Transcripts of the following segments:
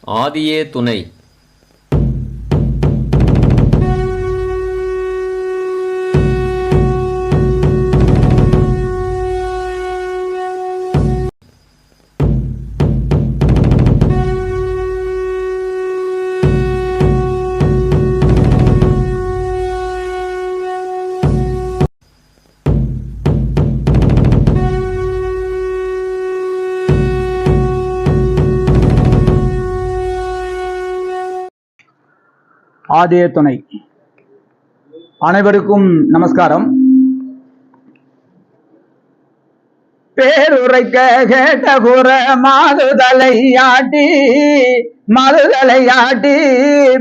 ஆதியே துணை. ஆதியே துணை. அனைவருக்கும் நமஸ்காரம். பேருரைக்க கேட்ட கூற மாறுதலையாட்டி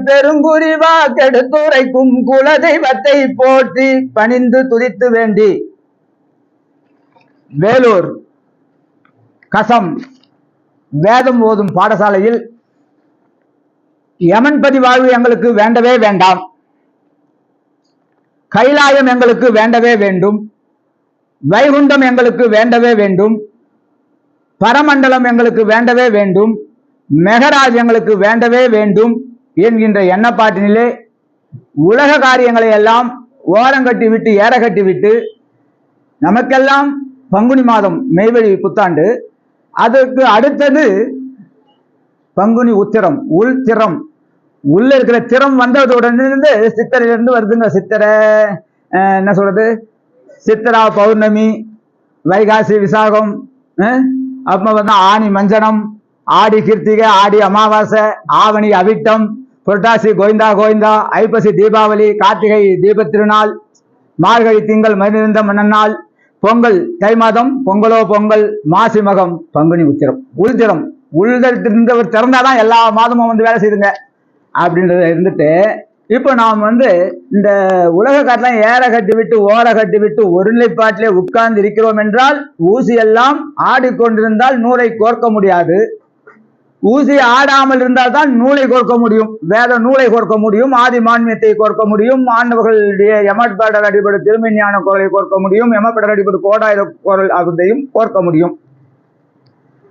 பெருங்குறிவா கெடுத்துரைக்கும் குலதெய்வத்தை போற்றி பணிந்து துதித்து வேண்டி வேலூர் கசம் வேதம் ஓதும் பாடசாலையில் யமன்பதி வாழ்வு எங்களுக்கு வேண்டவே வேண்டாம், கைலாயம் எங்களுக்கு வேண்டவே வேண்டும், வைகுண்டம் எங்களுக்கு வேண்டவே வேண்டும், பரமண்டலம் எங்களுக்கு வேண்டவே வேண்டும், மெகராஜ் எங்களுக்கு வேண்டவே வேண்டும் என்கின்ற எண்ணப்பாட்டினிலே உலக காரியங்களை எல்லாம் ஓரங்கட்டி விட்டு ஏறகட்டி விட்டு நமக்கெல்லாம் பங்குனி மாதம் மெய்வழி புத்தாண்டு, அதற்கு அடுத்தது பங்குனி உத்திரம், உள்திறம். உள்ள இருக்கிற திறம் வந்ததுடன் சித்திரையிலிருந்து வருதுங்க. சித்திரை என்ன சொல்றது, சித்திரா பௌர்ணமி, வைகாசி விசாகம், அப்புறம் ஆனி மஞ்சனம், ஆடி கிருத்திகை, ஆடி அமாவாசை, ஆவணி அவிட்டம், புரட்டாசி கோவிந்தா கோவிந்தா, ஐப்பசி தீபாவளி, கார்த்திகை தீப திருநாள், மார்கழி திங்கள் மருந்த மன்னநாள், பொங்கல் தை மாதம் பொங்கலோ பொங்கல், மாசி மகம் பங்குனி உத்திரம், உள்திறம். உள்திருந்தவர் திறந்தாதான் எல்லா மாதமும் வந்து வேலை செய்யுங்க அப்படின்றத இருந்துட்டு, இப்போ நாம் இந்த உலக காட்டெல்லாம் ஏற கட்டி விட்டு ஓர கட்டி விட்டு ஒருநிலைப்பாட்டிலே உட்கார்ந்து இருக்கிறோம் என்றால், ஊசி எல்லாம் ஆடிக்கொண்டிருந்தால் நூலை கோர்க்க முடியாது. ஊசி ஆடாமல் இருந்தால் தான் நூலை கோர்க்க முடியும், வேத நூலை கோர்க்க முடியும், ஆதி மான்மியத்தை கோர்க்க முடியும், ஆண்டவர்களுடைய எமப்படர் அடிப்படை திருமஞான குரலை கோர்க்க முடியும், எமப்படர் அடிப்படை கோடாயுத குரல் ஆகுதையும் கோர்க்க முடியும்.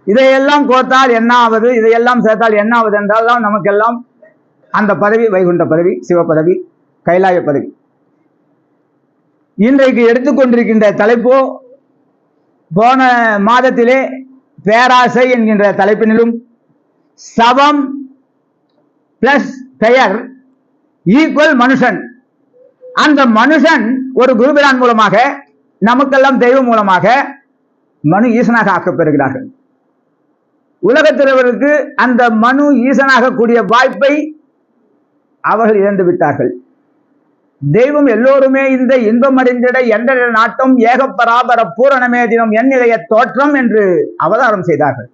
இதையெல்லாம் கோர்த்தால் என்ன ஆவது, இதையெல்லாம் சேர்த்தால் என்ன ஆகுது என்றால் தான் நமக்கெல்லாம் அந்த பதவி வைகுண்ட பதவி, சிவ பதவி, கைலாய பதவி. இன்றைக்கு எடுத்துக்கொண்டிருக்கின்ற தலைப்போ போன மாதத்திலே பேராசை என்கின்ற தலைப்பினிலும் சவம் பிளஸ் பெயர் ஈக்குவல் மனுஷன். அந்த மனுஷன் ஒரு குருபிரான் மூலமாக, நமக்கெல்லாம் தெய்வம் மூலமாக மனு ஈசனாக ஆக்கப்பெறுகிறார்கள். உலகத்திற்கு அந்த மனு ஈசனாக கூடிய வாய்ப்பை அவர்கள் இழந்து விட்டார்கள். தெய்வம் எல்லோருமே இந்த இன்பம் அறிந்திட என்ற நாட்டம் ஏகப்பராபர பூரணமே தினம் எந்நிலைய தோற்றம் என்று அவதாரம் செய்தார்கள்.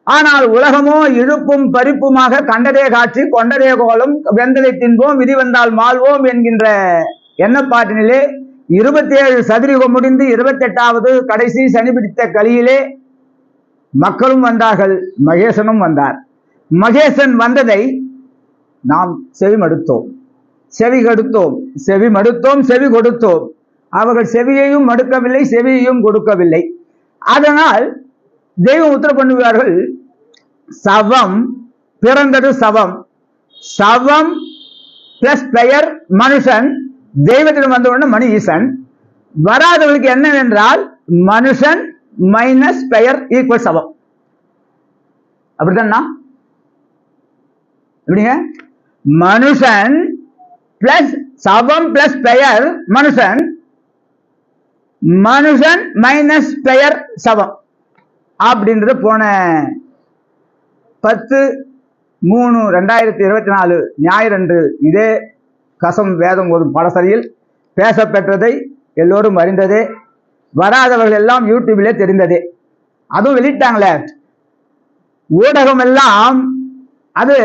ஆனால் உலகமோ இழுப்பும் பறிப்புமாக கண்டதே காட்சி கொண்டதே கோலம், வெந்ததை தின்போம் விதி வந்தால் மாள்வோம் என்கின்ற எண்ணப்பாட்டினிலே 27 சதுரயுகம் முடிந்து 28வது கடைசி சனி பிடித்த கலியிலே மக்களும் வந்தார்கள், மகேசனும் வந்தார். மகேசன் வந்ததை நாம் செவி மடுத்தோம், செவி கடுத்தோம், செவி மடுத்தோம், செவி கொடுத்தோம். அவர்கள் செவியையும் மடுக்கவில்லை, செவியையும் கொடுக்கவில்லை. அதனால் தெய்வம் உத்தரவு பண்ணுவார்கள், சவம் பிறந்தது சவம், சவம் பிளஸ் பெயர் மனுஷன், தெய்வத்திடம் வந்தவுடனே மணி ஈசன். வராதவர்களுக்கு என்னவென்றால் மனுஷன் மைனஸ் பெயர் ஈக்குவல் சவம். அப்படித்தானா? எப்படிங்க? மனுஷன் பிளஸ் சவம் பிளஸ் பெயர் மனுஷன், மனுஷன் மைனஸ் பெயர் சவம் அப்படின்றது போன 10/3/2024 ஞாயிறன்று இதே கசம் வேதம் ஓதும் பாடசாலையில் பேசப்பெற்றதை எல்லோரும் அறிந்ததே. வராதவர்கள் எல்லாம் யூடியூபிலே தெரிந்ததே. அதுவும் வெளியிட்டாங்களே ஊடகம் எல்லாம். அது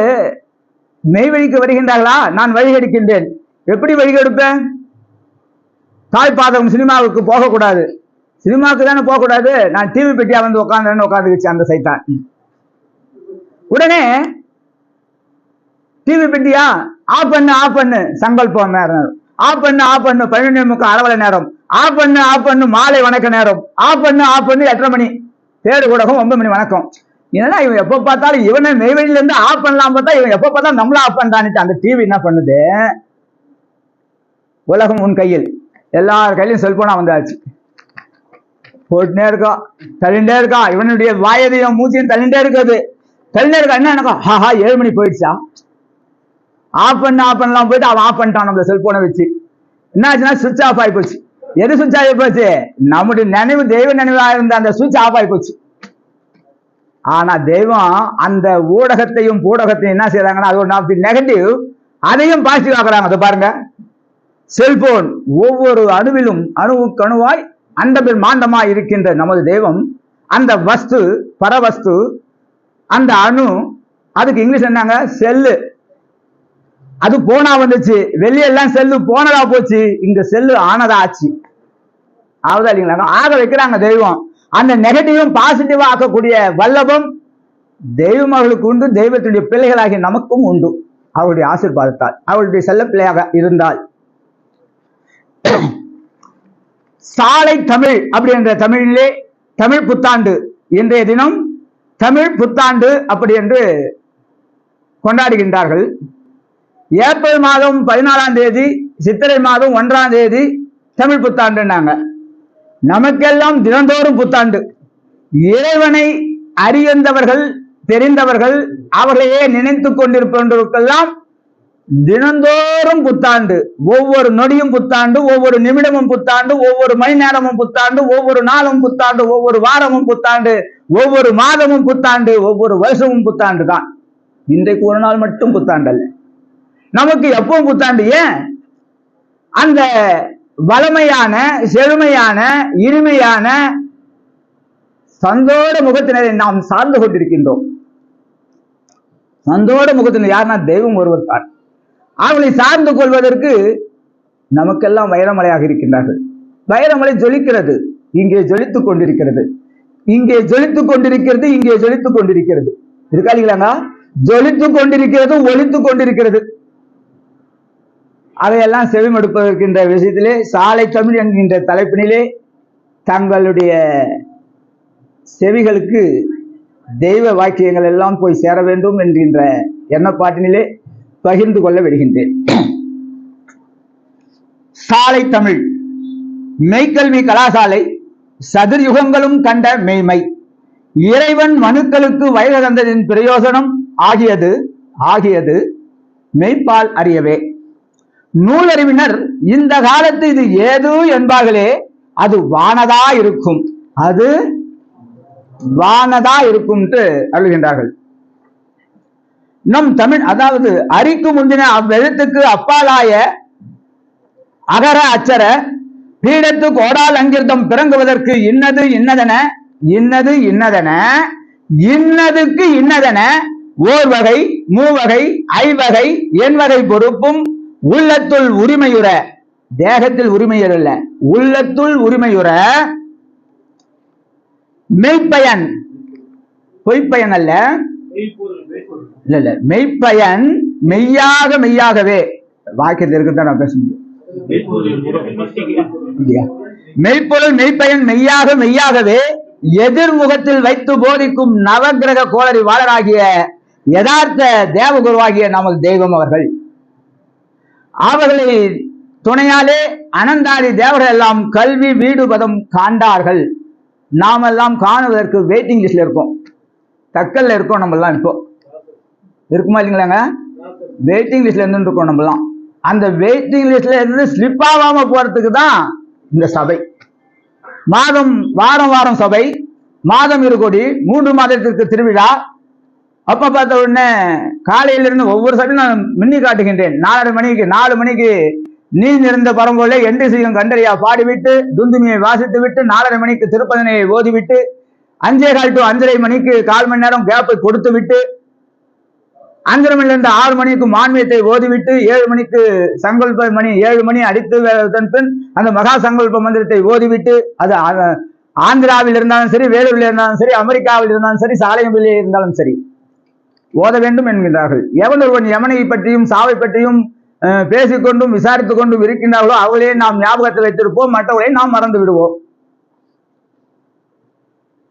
மெய்வழிக்கு வருகின்றார்களா? நான் வழிகெடுக்கின்றேன். எப்படி வழிகெடுப்பேன்? தாய்ப்பாதகம் சினிமாவுக்கு போகக்கூடாது, சினிமாவுக்கு தானே போகக்கூடாது, நான் டிவி பெட்டியா வந்து உட்காந்துக்கிச்சு அந்த சைத்தான். உடனே டிவி பெட்டியா ஆஃப் பண்ணு சங்கல்பம் நேரம், ஆஃப் பண்ணு 12:30 அரவலை நேரம், ஆஃப் பண்ணு மாலை வணக்க நேரம், ஆஃப் பண்ணு 8:30 மணி தேடு கூடகம் 9 மணி வணக்கம். ஏன்னா இவன் எப்ப பார்த்தாலும் இவனை நெய்வேலியில இருந்து ஆஃப் பண்ணலாம் பார்த்தா இவன் எப்ப பார்த்தாலும் நம்மள ஆஃப் பண்றான்ட்டு அந்த டிவி என்ன பண்ணுது, உலகம் உன் கையில், எல்லார் கையிலும் செல்போனா வந்தாச்சு, போட்டுனே இருக்கான், தள்ளிண்டே இருக்கான், இவனுடைய வாயதையும் மூச்சையும் தள்ளிண்டே இருக்காது, தள்ளிண்டே இருக்கா. என்ன எனக்கா, ஹாஹா 7 மணி போயிடுச்சா, ஆஃப் பண்ணலாம் போயிட்டு அவன் ஆஃப் பண்ணிட்டான் நம்ம செல்போனை வச்சு. என்ன ஆச்சுன்னா சுவிட்ச் ஆஃப் ஆகி போச்சு. எது சுவிட்ச் ஆகி போச்சு, நம்முடைய நினைவு தெய்வ நினைவாக இருந்த அந்த சுவிட்ச் ஆஃப் ஆகி போச்சு. ஆனா தெய்வம் அந்த ஊடகத்தையும் பூடகத்தையும் என்ன செய்யறாங்கன்னா, அது ஒரு நெகட்டிவ், அதையும் பாசிட்டிவ் ஆக்குறாங்க. அதை பாருங்க, செல்போன் ஒவ்வொரு அணுவிலும் அணுவுக்கு அணுவாய் அண்டபில் மாண்டமாய் இருக்கின்ற நமது தெய்வம், அந்த வஸ்து பரவஸ்து, அந்த அணு, அதுக்கு இங்கிலீஷ் என்னங்க, செல்லு. அது போனா வந்துச்சு, வெளியெல்லாம் செல்லு போனதா போச்சு, இங்க செல்லு ஆனதா ஆச்சு. ஆகுதா இல்லைங்களா? ஆக வைக்கிறாங்க தெய்வம். அந்த நெகட்டிவும் பாசிட்டிவா ஆக்கக்கூடிய வல்லபம் தெய்வம் அவர்களுக்கு உண்டு, தெய்வத்துடைய பிள்ளைகளாகிய நமக்கும் உண்டு, அவருடைய ஆசீர்வாதத்தால், அவருடைய செல்ல பிள்ளையாக இருந்தால். சாலை தமிழ் அப்படி என்ற தமிழிலே தமிழ் புத்தாண்டு, இன்றைய தினம் தமிழ் புத்தாண்டு அப்படி என்று கொண்டாடுகின்றார்கள். ஏப்ரல் மாதம் 14ஆம் தேதி, சித்திரை மாதம் 1ஆம் தேதி தமிழ் புத்தாண்டுன்னாங்க. நமக்கெல்லாம் தினந்தோறும் புத்தாண்டு. இறைவனை அறிந்தவர்கள், தெரிந்தவர்கள், அவர்களையே நினைத்து கொண்டிருப்பவர்களுக்கெல்லாம் தினந்தோறும் புத்தாண்டு, ஒவ்வொரு நொடியும் புத்தாண்டு, ஒவ்வொரு நிமிடமும் புத்தாண்டு, ஒவ்வொரு மணி நேரமும் புத்தாண்டு, ஒவ்வொரு நாளும் புத்தாண்டு, ஒவ்வொரு வாரமும் புத்தாண்டு, ஒவ்வொரு மாதமும் புத்தாண்டு, ஒவ்வொரு வருஷமும் புத்தாண்டு தான். இன்றைக்கு ஒரு நாள் மட்டும் புத்தாண்டு அல்ல, நமக்கு எப்பவும் புத்தாண்டு. ஏன்? அந்த வளமையான, செழுமையான, இனிமையான சந்தோட முகத்தினரை நாம் சார்ந்து கொண்டிருக்கின்றோம். சந்தோட முகத்தினர் யாருன்னா தெய்வம் ஒருவர் தான். அவர்களை சார்ந்து கொள்வதற்கு நமக்கெல்லாம் வைரமலையாக இருக்கின்றார்கள். வைரமலை ஜொலிக்கிறது, இங்கே ஜொலித்துக் கொண்டிருக்கிறது, இங்கே ஜொலித்துக் கொண்டிருக்கிறது, இங்கே ஜொலித்துக் கொண்டிருக்கிறது. இருக்கா இல்லைங்களா? ஜொலித்துக் கொண்டிருக்கிறது, ஒலித்துக் கொண்டிருக்கிறது. அதையெல்லாம் செவிமடுப்பதற்கின்ற விஷயத்திலே சாலை தமிழ் என்கின்ற தலைப்பினிலே தங்களுடைய செவிகளுக்கு தெய்வ வாக்கியங்கள் எல்லாம் போய் சேர வேண்டும் என்கின்ற எண்ணப்பாட்டினிலே பகிர்ந்து கொள்ள விடுகின்றேன். சாலை தமிழ் மெய்க்கல்வி கலாசாலை சதுர்யுகங்களும் கண்ட மெய்மை, இறைவன் மனுக்களுக்கு வயது தந்ததின் பிரயோசனம் ஆகியது மெய்ப்பால் அறியவே. நூலறிவினர் இந்த காலத்து இது ஏது என்பார்களே, அது வானதா இருக்கும், அது வானதா இருக்கும் அழுகின்றார்கள். நம் தமிழ், அதாவது அரிக்கு முந்தின அவ்வெழுத்துக்கு அப்பாலாய அகர அச்சர பீடத்து கோடால் அங்கிருந்தம் பிறங்குவதற்கு இன்னது இன்னதென, இன்னது இன்னதென, இன்னதுக்கு இன்னதென ஓர் வகை, மூவகை, ஐவகை, எண்வகை பொறுப்பும் உள்ளத்துள் உரிமையுற, தேகத்தில் உரிமையுறல்ல, உள்ளத்துள் உரிமையுற மெய்ப்பயன், பொய்ப்பயன் அல்ல, இல்ல மெய்ப்பயன் மெய்யாகவே, வாக்கியத்தில் இருக்குதான் நான் பேச முடியும். மெய்ப்பொருள் மெய்ப்பயன் மெய்யாகவே எதிர்முகத்தில் வைத்து போதிக்கும் நவகிரக கோளறி வாழராகிய யதார்த்த தேவகுருவாகிய நமது தெய்வம் அவர்கள். அவர்களை துணையாலே அனந்தாடி தேவர்கள் எல்லாம் கல்வி வீடு பதம் காண்டார்கள். நாமெல்லாம் காணுவதற்கு வெயிட்டிங் லிஸ்ட்ல இருக்கோம், தக்கல்ல இருக்கோம். நம்ம எல்லாம் இப்போ இருக்குமா இல்லைங்களாங்க? வெயிட்டிங் லிஸ்ட்ல இருந்து இருக்கோம் நம்மலாம். அந்த வெயிட்டிங் லிஸ்ட்ல இருந்து ஸ்லிப் ஆகாம போறதுக்கு தான் இந்த சபை. வாரம் சபை, மாதம் 1 கோடி, 3 மாதத்திற்கு திருவிழா. அப்ப பார்த்த உடனே காலையிலிருந்து ஒவ்வொரு சபையும் நான் மின்னி காட்டுகின்றேன். 4 மணிக்கு நீ நிறைந்த பரம்போல என்று செய்யும் கண்டறியா பாடிவிட்டு துந்துமியை வாசித்து விட்டு 4:30 மணிக்கு திருப்பதனையை ஓதிவிட்டு 5:15 to 5:30 மணிக்கு 1/4 மணி நேரம் கேப்பை கொடுத்து விட்டு 5:30 மணிலிருந்து 6 மணிக்கு மான்மியத்தை ஓதிவிட்டு 7 மணிக்கு சங்கல்ப மணி 7 மணி அடித்து பின் அந்த மகா சங்கல்ப மந்திரத்தை ஓதிவிட்டு, அது ஆந்திராவில் இருந்தாலும் சரி, வேலூரில் இருந்தாலும் சரி, அமெரிக்காவில் இருந்தாலும் சரி, சாலையில் இருந்தாலும் சரி ஓத வேண்டும் என்கின்றார்கள். எவன் ஒருவன் யமனை பற்றியும் சாவை பற்றியும் பேசிக்கொண்டும் விசாரித்துக் கொண்டும் இருக்கின்றார்களோ அவர்களே நாம் ஞாபகத்தில் வைத்திருப்போம், மற்றவர்களை நாம் மறந்து விடுவோம்.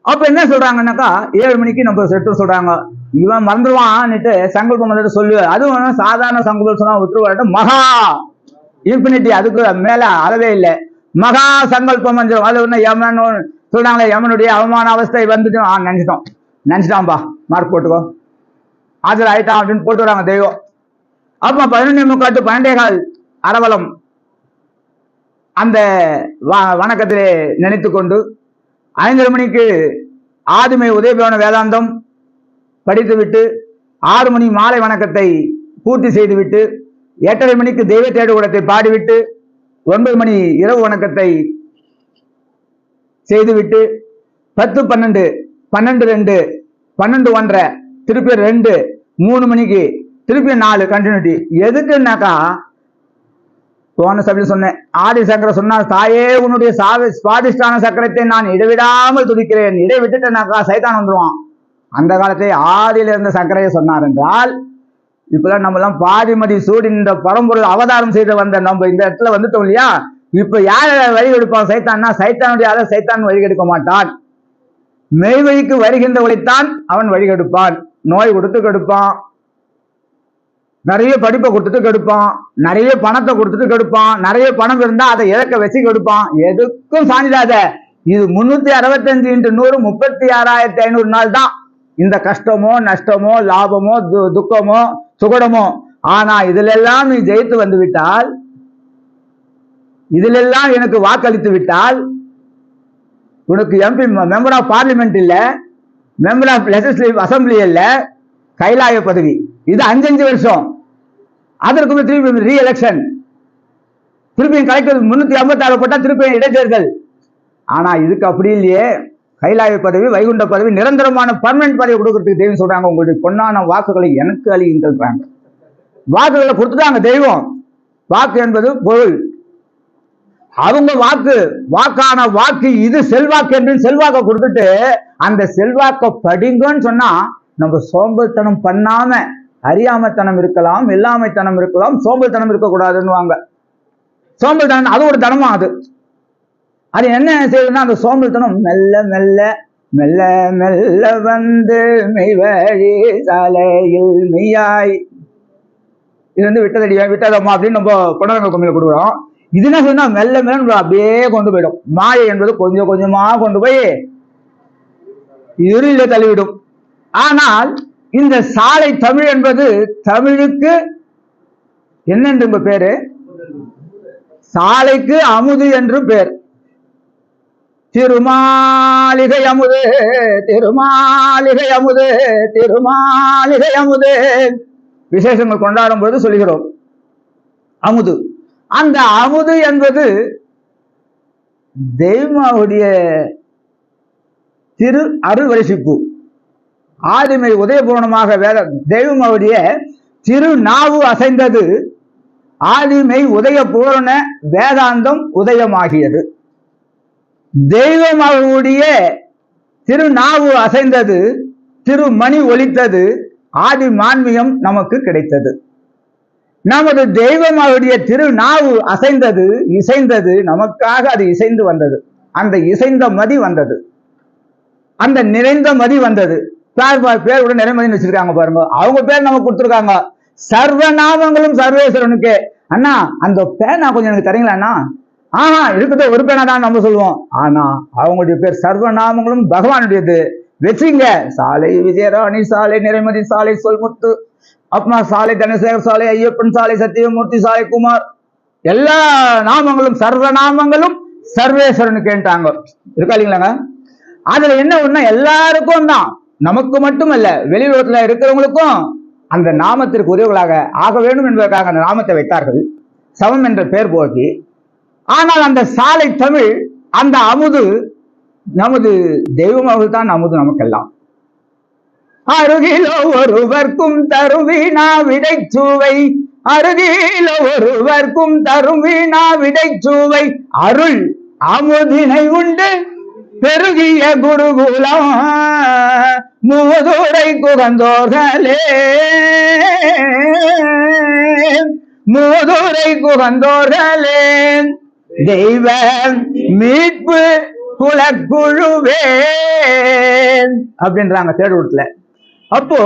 அப்ப என்ன சொல்றாங்கன்னாக்கா 7 மணிக்கு நம்ம செட்டு சொல்றாங்க. இவன் மறந்துடுவான்னுட்டு சங்கல்பம் வந்துட்டு சொல்லு. அதுவும் சாதாரண சங்கல்பம் சொன்னா விட்டுருவாட்டு மகா இன்பினிட்டி, அதுக்கு மேல அளவே இல்லை. மகா சங்கல்பம் அது ஒண்ணு யமன் சொல்றாங்களே, யமனுடைய அவமான அவஸ்தை வந்துட்டு நினைச்சிட்டான்பா, மார்க் போட்டுக்கோ, ஆஜர் ஆயிட்டான் அப்படின்னு போட்டு வராங்க தெய்வம். அப்ப 11:45 12:15 அரவலம் அந்த வணக்கத்திலே நினைத்து கொண்டு 5:30 மணிக்கு ஆதிமை உதயபவன வேதாந்தம் படித்துவிட்டு 6 மணி மாலை வணக்கத்தை பூர்த்தி செய்துவிட்டு 8:30 மணிக்கு தெய்வ தேடுகுடத்தை பாடிவிட்டு 9 மணி இரவு வணக்கத்தை செய்துவிட்டு 10, 12, 12:02, 12:01, திருப்பி 2, 3 மணிக்கு திருப்பி 4 கண்டினியூட்டி. எதுக்குன்னாக்கா போன சபையில் சொன்னேன், ஆதிசங்கர சொன்னார், தாயே உன்னுடைய சுவாதிஷ்டான சக்கரத்தை நான் இடைவிடாமல் துடிக்கிறேன், இடை விட்டுட்டேனாக்கா சைத்தான் வந்துருவான். அந்த காலத்தை ஆதியில இருந்த சக்கரையை சொன்னார் என்றால், இப்பதான் நம்ம எல்லாம் பாதிமதி சூடி இந்த பரம்பொருள் அவதாரம் செய்து வந்த நம்ம இந்த இடத்துல வந்துட்டோம் இல்லையா. இப்ப யார வழி எடுப்பான் சைத்தான்னா, சைத்தானுடைய ஆள சைத்தான் வழி எடுக்க மாட்டான். மெய்வழிக்கு வருகின்றவளைத்தான் அவன் வழி கெடுப்பான். நோய் கொடுத்து கெடுப்பான், நிறைய படிப்பை கொடுத்துட்டு கெடுப்பான், நிறைய பணத்தை கொடுத்துட்டு கெடுப்பான், நிறைய பணம் இருந்தா அதை இழக்க வச்சு கெடுப்பான். எதுக்கும் சாஞ்சிடாத. இது 365 × 100 36,500 நாள் தான். இந்த கஷ்டமோ நஷ்டமோ லாபமோ துக்கமோ சுகடமோ, ஆனா இதுல எல்லாம் நீ ஜெயித்து வந்து விட்டால், இதுல எல்லாம் எனக்கு வாக்களித்து விட்டால், உனக்கு எம்பி மெம்பர் ஆஃப் பார்லிமெண்ட் இல்ல, மெம்பர் ஆஃப் லெஜிஸ்லேட்டிவ் அசம்பிளி இல்ல, கைலாய பதவி. இது 5 வருஷம். அதற்கு திருப்பி ரீ எலெக்ஷன், திருப்பியும் கலெக்டர் 356 போட்டா திருப்பியும் இடைத்தேர்தல். ஆனா இதுக்கு அப்படி இல்லையே. கைலாய பதவி, வைகுண்ட பதவி, நிரந்தரமான பர்மனன்ட் பதவி கொடுக்கறதுக்கு தெய்வம் சொல்றாங்க, உங்களுடைய பொன்னான வாக்குகளை எனக்கு அழிகின்றாங்க. வாக்குகளை கொடுத்துட்டாங்க தெய்வம். வாக்கு என்பது பொருள். அவங்க வாக்கான வாக்கு இது செல்வாக்கு என்று செல்வாக்க கொடுத்துட்டு, அந்த செல்வாக்க படிங்கன்னு சொன்னா நம்ம சோம்பல்தனம் பண்ணாம, அறியாமத்தனம் இருக்கலாம், இல்லாமைத்தனம் இருக்கலாம், சோம்பல்தனம் இருக்கக்கூடாதுன்னு. சோம்பல்தனம் அது ஒரு தனமா. அது என்ன செய்யுதுன்னா, அந்த சோம்பல்தனம் மெல்ல மெல்ல மெல்ல மெல்ல வந்து மெய்வழி சாலையில் மெய்யாய், இது வந்து விட்டதம்மா அப்படின்னு நம்ம குணங்கள் கோமையில கொடுக்குறோம். இது என்ன சொன்னா மெல்ல மெல்ல அப்படியே கொண்டு போயிடும். மாயை என்பது கொஞ்சம் கொஞ்சமா கொண்டு போய் இருளில தள்ளிவிடும். ஆனால் இந்த சாலை தமிழ் என்பது தமிழுக்கு என்னென்று பேரு? சாலைக்கு அமுது என்று பேர். திருமாளிகை அமுது, திருமாளிகை அமுது, திருமாளிகை அமுது. விசேஷங்கள் கொண்டாடும் போது சொல்லுகிறோம் அமுது. அந்த அமுது என்பது தெய்வமாவுடைய திரு அருள் வரிசிப்பு. ஆதிமை உதயபூர்ணமாக வேத தெய்வமாவுடைய திரு நாவு அசைந்தது. ஆதிமை உதய பூரண வேதாந்தம் உதயமாகியது. தெய்வமாவுடைய திருநாவு அசைந்தது, திருமணி ஒலித்தது, ஆதி மான்மியம் நமக்கு கிடைத்தது. நமது தெய்வமாவுடைய திருநாவு அசைந்தது, இசைந்தது, நமக்காக அது இசைந்து வந்தது. அந்த இசைந்த மதி வந்தது, அந்த நிறைந்த மதி வந்தது. பேர் கூட நிறைமதின்னு வச்சிருக்காங்க பாருங்க. அவங்க பேர் நமக்கு கொடுத்துருக்காங்க. சர்வநாமங்களும் சர்வேஸ்வரனுக்கு. அண்ணா அந்த பேர் நான் கொஞ்சம் எனக்கு தரீங்களா? இருக்குது, ஒரு பேனா தான் நம்ம சொல்லுவோம். ஆனா அவங்களுடைய பேர் சர்வநாமங்களும் பகவானுடையது. வச்சுங்க, சாலை விஜயராணி சாலை, நிறைமதி சாலை, சொல்முத்து அப்னா சாலை, தனசேகர் சாலை, ஐயப்பன் சாலை, சத்தியமூர்த்தி சாலை, குமார், எல்லா நாமங்களும் சர்வநாமங்களும் சர்வேஸ்வரனுக்குன்ட்டாங்க. இருக்கா இல்லைங்களாங்க? அதுல என்ன ஒண்ணா எல்லாருக்கும் தான், நமக்கு மட்டுமல்ல வெளியுலகத்துல இருக்கிறவங்களுக்கும் அந்த நாமத்திற்கு உதவிகளாக ஆக வேண்டும் என்பதற்காக அந்த நாமத்தை வைத்தார்கள், சமம் என்ற பெயர் போக்கி. ஆனால் அந்த சாலை தமிழ், அந்த அமுது நமது தெய்வமாக தான் அமுது நமக்கெல்லாம். அருகிலோ ஒருவர்க்கும் தருவினா விடைச்சுவை, அருகிலோ ஒருவர்க்கும் தருவினா விடைச்சுவை, அருள் அமுதினை உண்டு பெருகிய குருகுலம் மூதுரை குகந்தோர்களே, மூதுரை குகந்தோர்களே. தெய்வ மீட்பு குலக்குழுவே அப்படின்றாங்க தேடுவத்துல. அப்போ